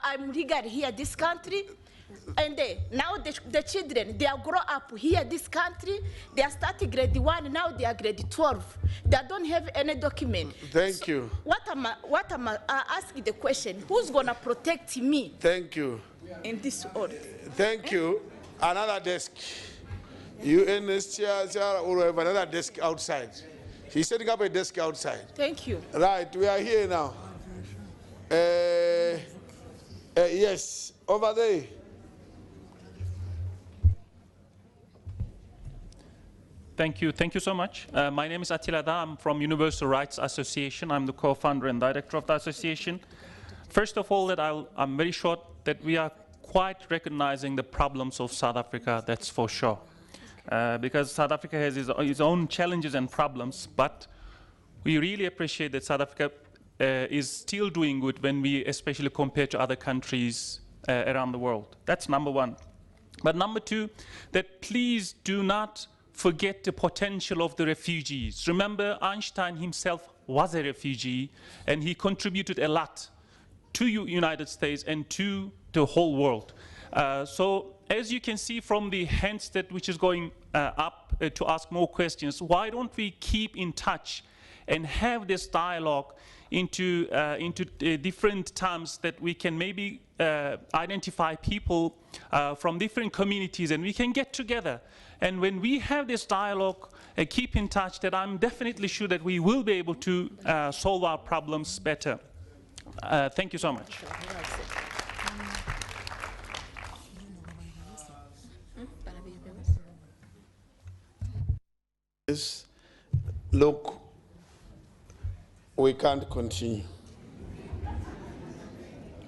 I'm legal here, this country. And now the children, they are grow up here, this country. They are starting grade 1, now they are grade 12. They don't have any document. Thank you. What am I asking the question? Who's gonna protect me? Thank you. In this order. Thank you. Another desk. UNHCR will have another desk outside. He's setting up a desk outside. Thank you. Right, we are here now. Yes, over there. Thank you so much. My name is Attila Da. I'm from Universal Rights Association. I'm the co-founder and director of the association. First of all, I'm very short that we are quite recognizing the problems of South Africa, that's for sure. Because South Africa has its own challenges and problems, but we really appreciate that South Africa is still doing good when we especially compare to other countries around the world. That's number one. But number two, that please do not forget the potential of the refugees. Remember, Einstein himself was a refugee, and he contributed a lot to the United States and to the whole world. So as you can see from the hands which is going up to ask more questions, why don't we keep in touch and have this dialogue into different terms that we can maybe identify people from different communities, and we can get together. And when we have this dialogue, keep in touch, that I'm definitely sure that we will be able to solve our problems better. Thank you so much. Yes. Look, we can't continue.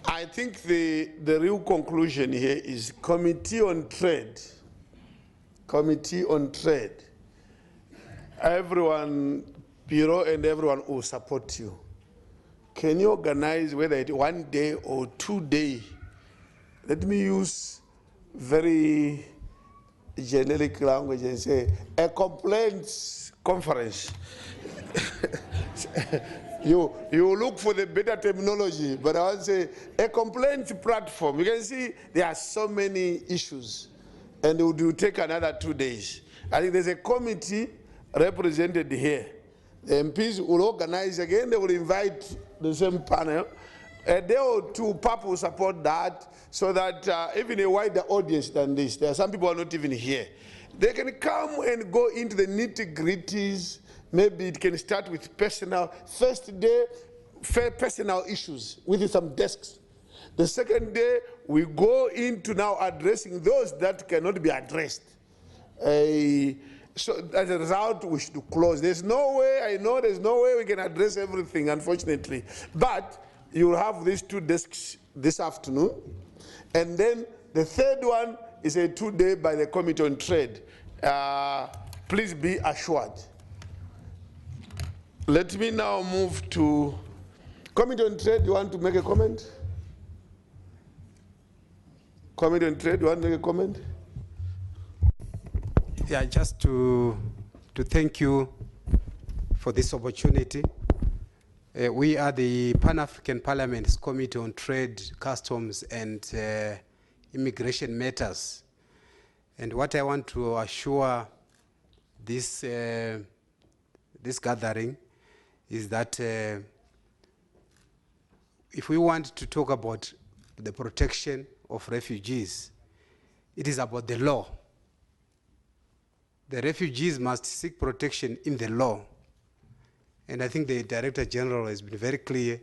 I think the real conclusion here is Committee on Trade. Committee on Trade. Everyone, Bureau and everyone will support you. Can you organize whether it's 1 day or 2 days? Let me use very generic language and say a complaints conference. You look for the better terminology, but I want to say a complaints platform. You can see there are so many issues, and it will take another 2 days. I think there's a committee represented here. The MPs will organize again, they will invite the same panel. A day or two, PAP will support that, so that even a wider audience than this, there are some people who are not even here. They can come and go into the nitty-gritties. Maybe it can start with personal, first day, personal issues with some desks. The second day, we go into now addressing those that cannot be addressed. So as a result, we should close. There's no way, I know there's no way we can address everything, unfortunately. But you'll have these 2 desks this afternoon. And then the third one is a 2-day by the Committee on Trade. Please be assured. Let me now move to Committee on Trade. You want to make a comment? Committee on Trade, you want to make a comment? Yeah, just to thank you for this opportunity. We are the Pan-African Parliament's Committee on Trade, Customs and Immigration Matters. And what I want to assure this gathering is that if we want to talk about the protection of refugees, it is about the law. The refugees must seek protection in the law. And I think the Director General has been very clear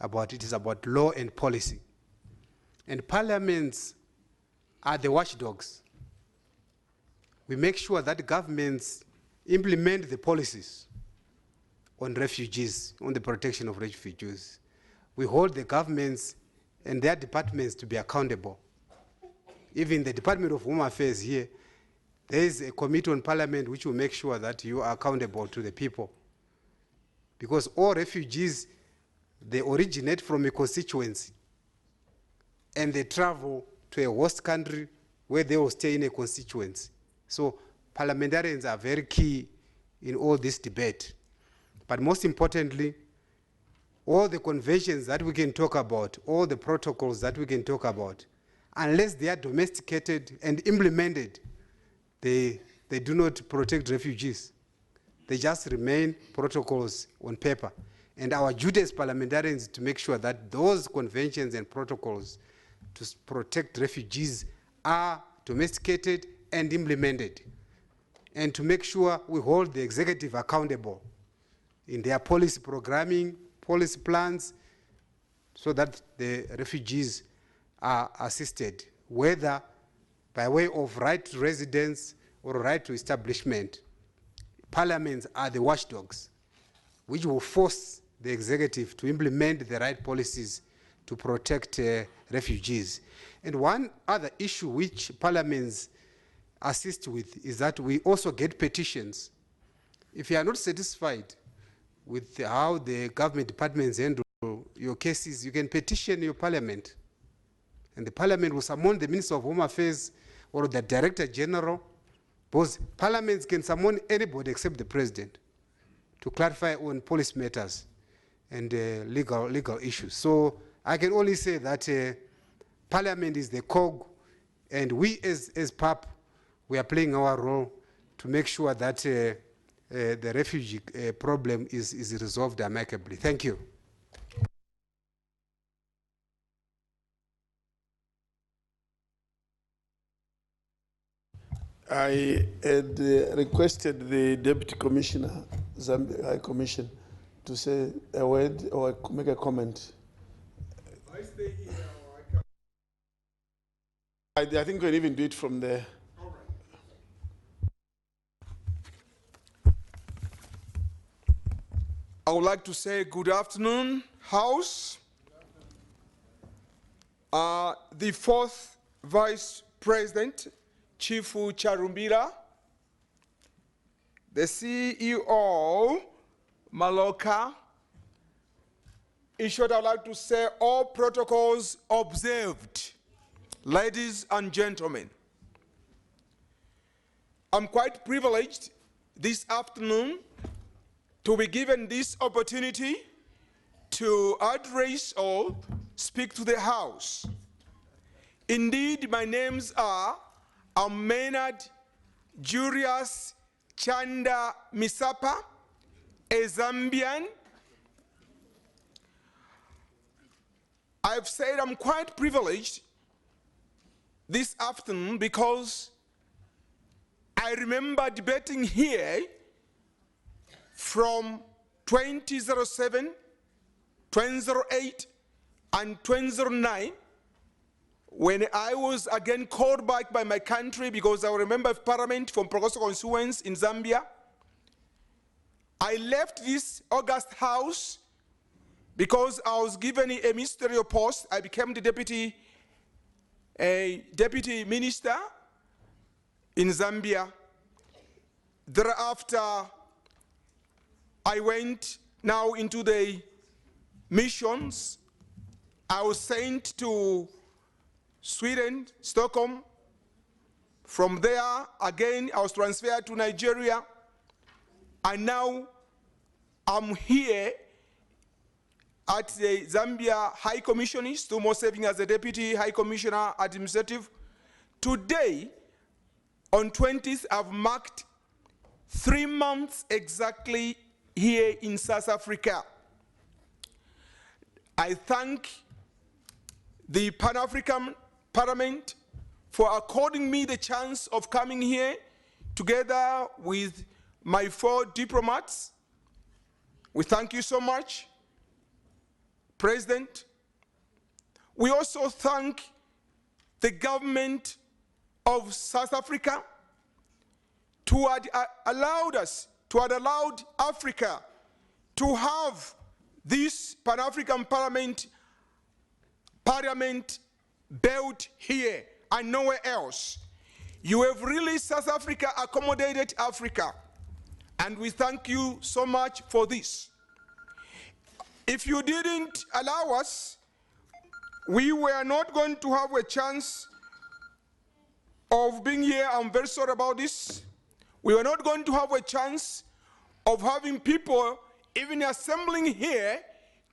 about it is about law and policy. And parliaments are the watchdogs. We make sure that governments implement the policies on refugees, on the protection of refugees. We hold the governments and their departments to be accountable. Even the Department of Home Affairs here, there is a committee on parliament which will make sure that you are accountable to the people. Because all refugees, they originate from a constituency and they travel to a host country where they will stay in a constituency. So parliamentarians are very key in all this debate. But most importantly, all the conventions that we can talk about, all the protocols that we can talk about, unless they are domesticated and implemented, they do not protect refugees. They just remain protocols on paper. And our duty as parliamentarians is to make sure that those conventions and protocols to protect refugees are domesticated and implemented. And to make sure we hold the executive accountable in their policy programming, policy plans, so that the refugees are assisted, whether by way of right to residence or right to establishment. Parliaments are the watchdogs, which will force the executive to implement the right policies to protect refugees. And one other issue which parliaments assist with is that we also get petitions. If you are not satisfied with how the government departments handle your cases, you can petition your parliament. And the parliament will summon the Minister of Home Affairs or the Director General, because parliaments can summon anybody except the president to clarify on policy matters and legal issues. So I can only say that parliament is the cog, and we as PAP, we are playing our role to make sure that the refugee problem is resolved amicably. Thank you. I had requested the Deputy Commissioner, Zambia High Commission, to say a word or make a comment. I stay here or I can... I think we can even do it from there. All right. I would like to say good afternoon, House. The fourth Vice President, Chifu Charumbira, the CEO, Maloka. In short, I would like to say all protocols observed. Ladies and gentlemen, I'm quite privileged this afternoon to be given this opportunity to address or speak to the House. Indeed, my names are Maynard Julius Chanda Misapa, a Zambian. I've said I'm quite privileged this afternoon because I remember debating here from 2007, 2008, and 2009, when I was again called back by my country because I remember Parliament from Progressive Constituents in Zambia. I left this August House because I was given a ministerial post. I became the deputy minister in Zambia. Thereafter, I went now into the missions. I was sent to Sweden, Stockholm. From there, again, I was transferred to Nigeria. And now I'm here at the Zambia High Commission, still more serving as the Deputy High Commissioner Administrative. Today, on 20th, I've marked 3 months exactly here in South Africa. I thank the Pan-African Parliament for according me the chance of coming here together with my 4 diplomats We thank you so much, President. We also thank the government of South Africa to had allowed Africa to have this Pan-African Parliament built here and nowhere else. You have really, South Africa, accommodated Africa, and we thank you so much for this. If you didn't allow us, we were not going to have a chance of being here. I'm very sorry about this. We were not going to have a chance of having people even assembling here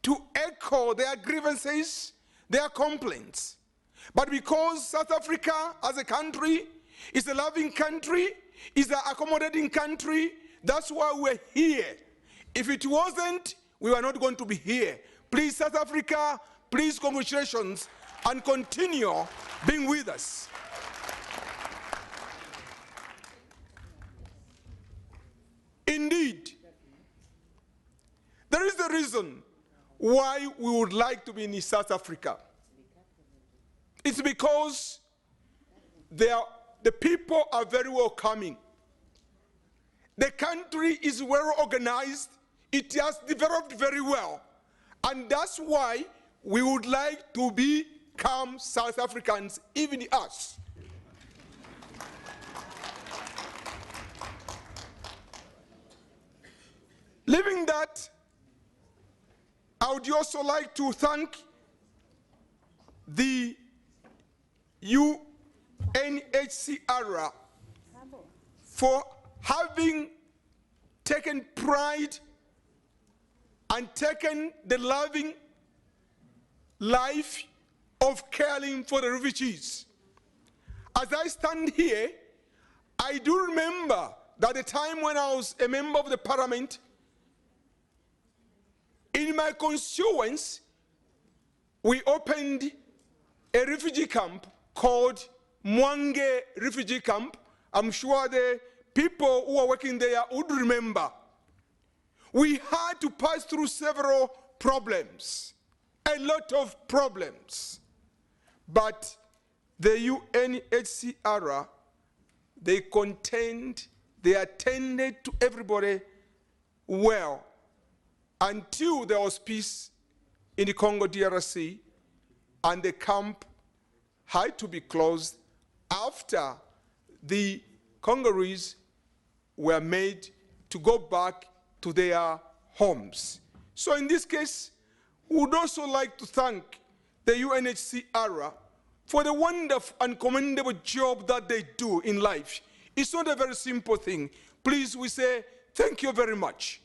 to echo their grievances, their complaints. But because South Africa as a country is a loving country, is an accommodating country, that's why we're here. If it wasn't, we were not going to be here. Please, South Africa, please, congratulations, and continue being with us. Indeed, there is a reason why we would like to be in South Africa. It's because the people are very welcoming. The country is well organized. It has developed very well. And that's why we would like to become South Africans, even us. Leaving that, I would also like to thank the UNHCR for having taken pride and taken the loving life of caring for the refugees. As I stand here, I do remember that the time when I was a member of the parliament, in my constituents, we opened a refugee camp called Mwange Refugee Camp. I'm sure the people who are working there would remember. We had to pass through several problems, a lot of problems. But the UNHCR, they attended to everybody well until there was peace in the Congo DRC, and the camp had to be closed after the Congolese were made to go back to their homes. So in this case, we would also like to thank the UNHCR for the wonderful and commendable job that they do in life. It's not a very simple thing. Please, we say thank you very much.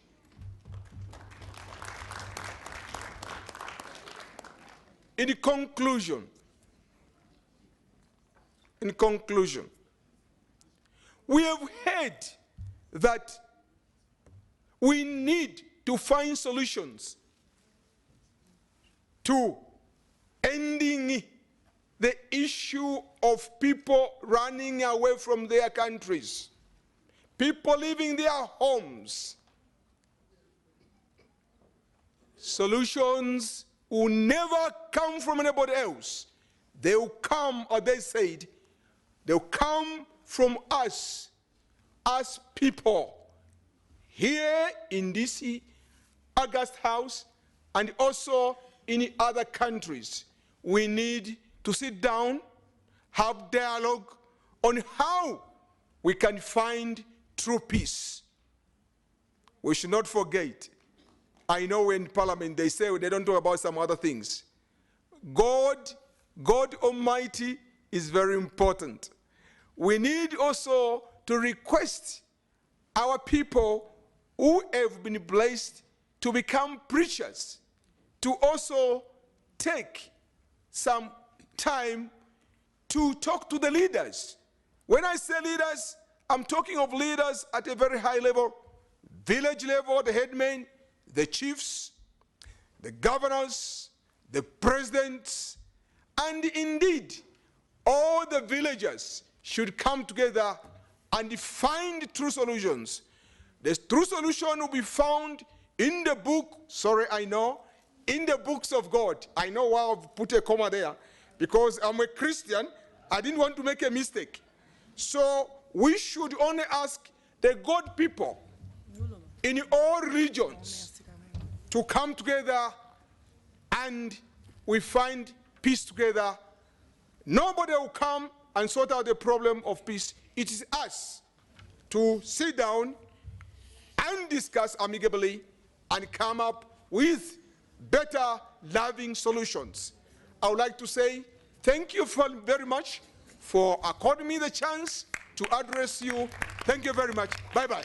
In conclusion, we have heard that we need to find solutions to ending the issue of people running away from their countries, people leaving their homes. Solutions will never come from anybody else. They will come, as they said, they'll come from us as people here in this August House and also in other countries. We need to sit down, have dialogue on how we can find true peace. We should not forget, I know in Parliament they say they don't talk about some other things. God Almighty is very important. We need also to request our people who have been blessed to become preachers to also take some time to talk to the leaders. When I say leaders, I'm talking of leaders at a very high level, village level, the headmen, the chiefs, the governors, the presidents, and indeed, all the villagers should come together and find true solutions. The true solution will be found in the book, sorry, I know, in the books of God, I know why I've put a comma there, because I'm a Christian, I didn't want to make a mistake. So we should only ask the God people in all regions to come together and we find peace together. Nobody will come and sort out the problem of peace. It is us to sit down and discuss amicably and come up with better, loving solutions. I would like to say thank you very much for according me the chance to address you. Thank you very much. Bye-bye.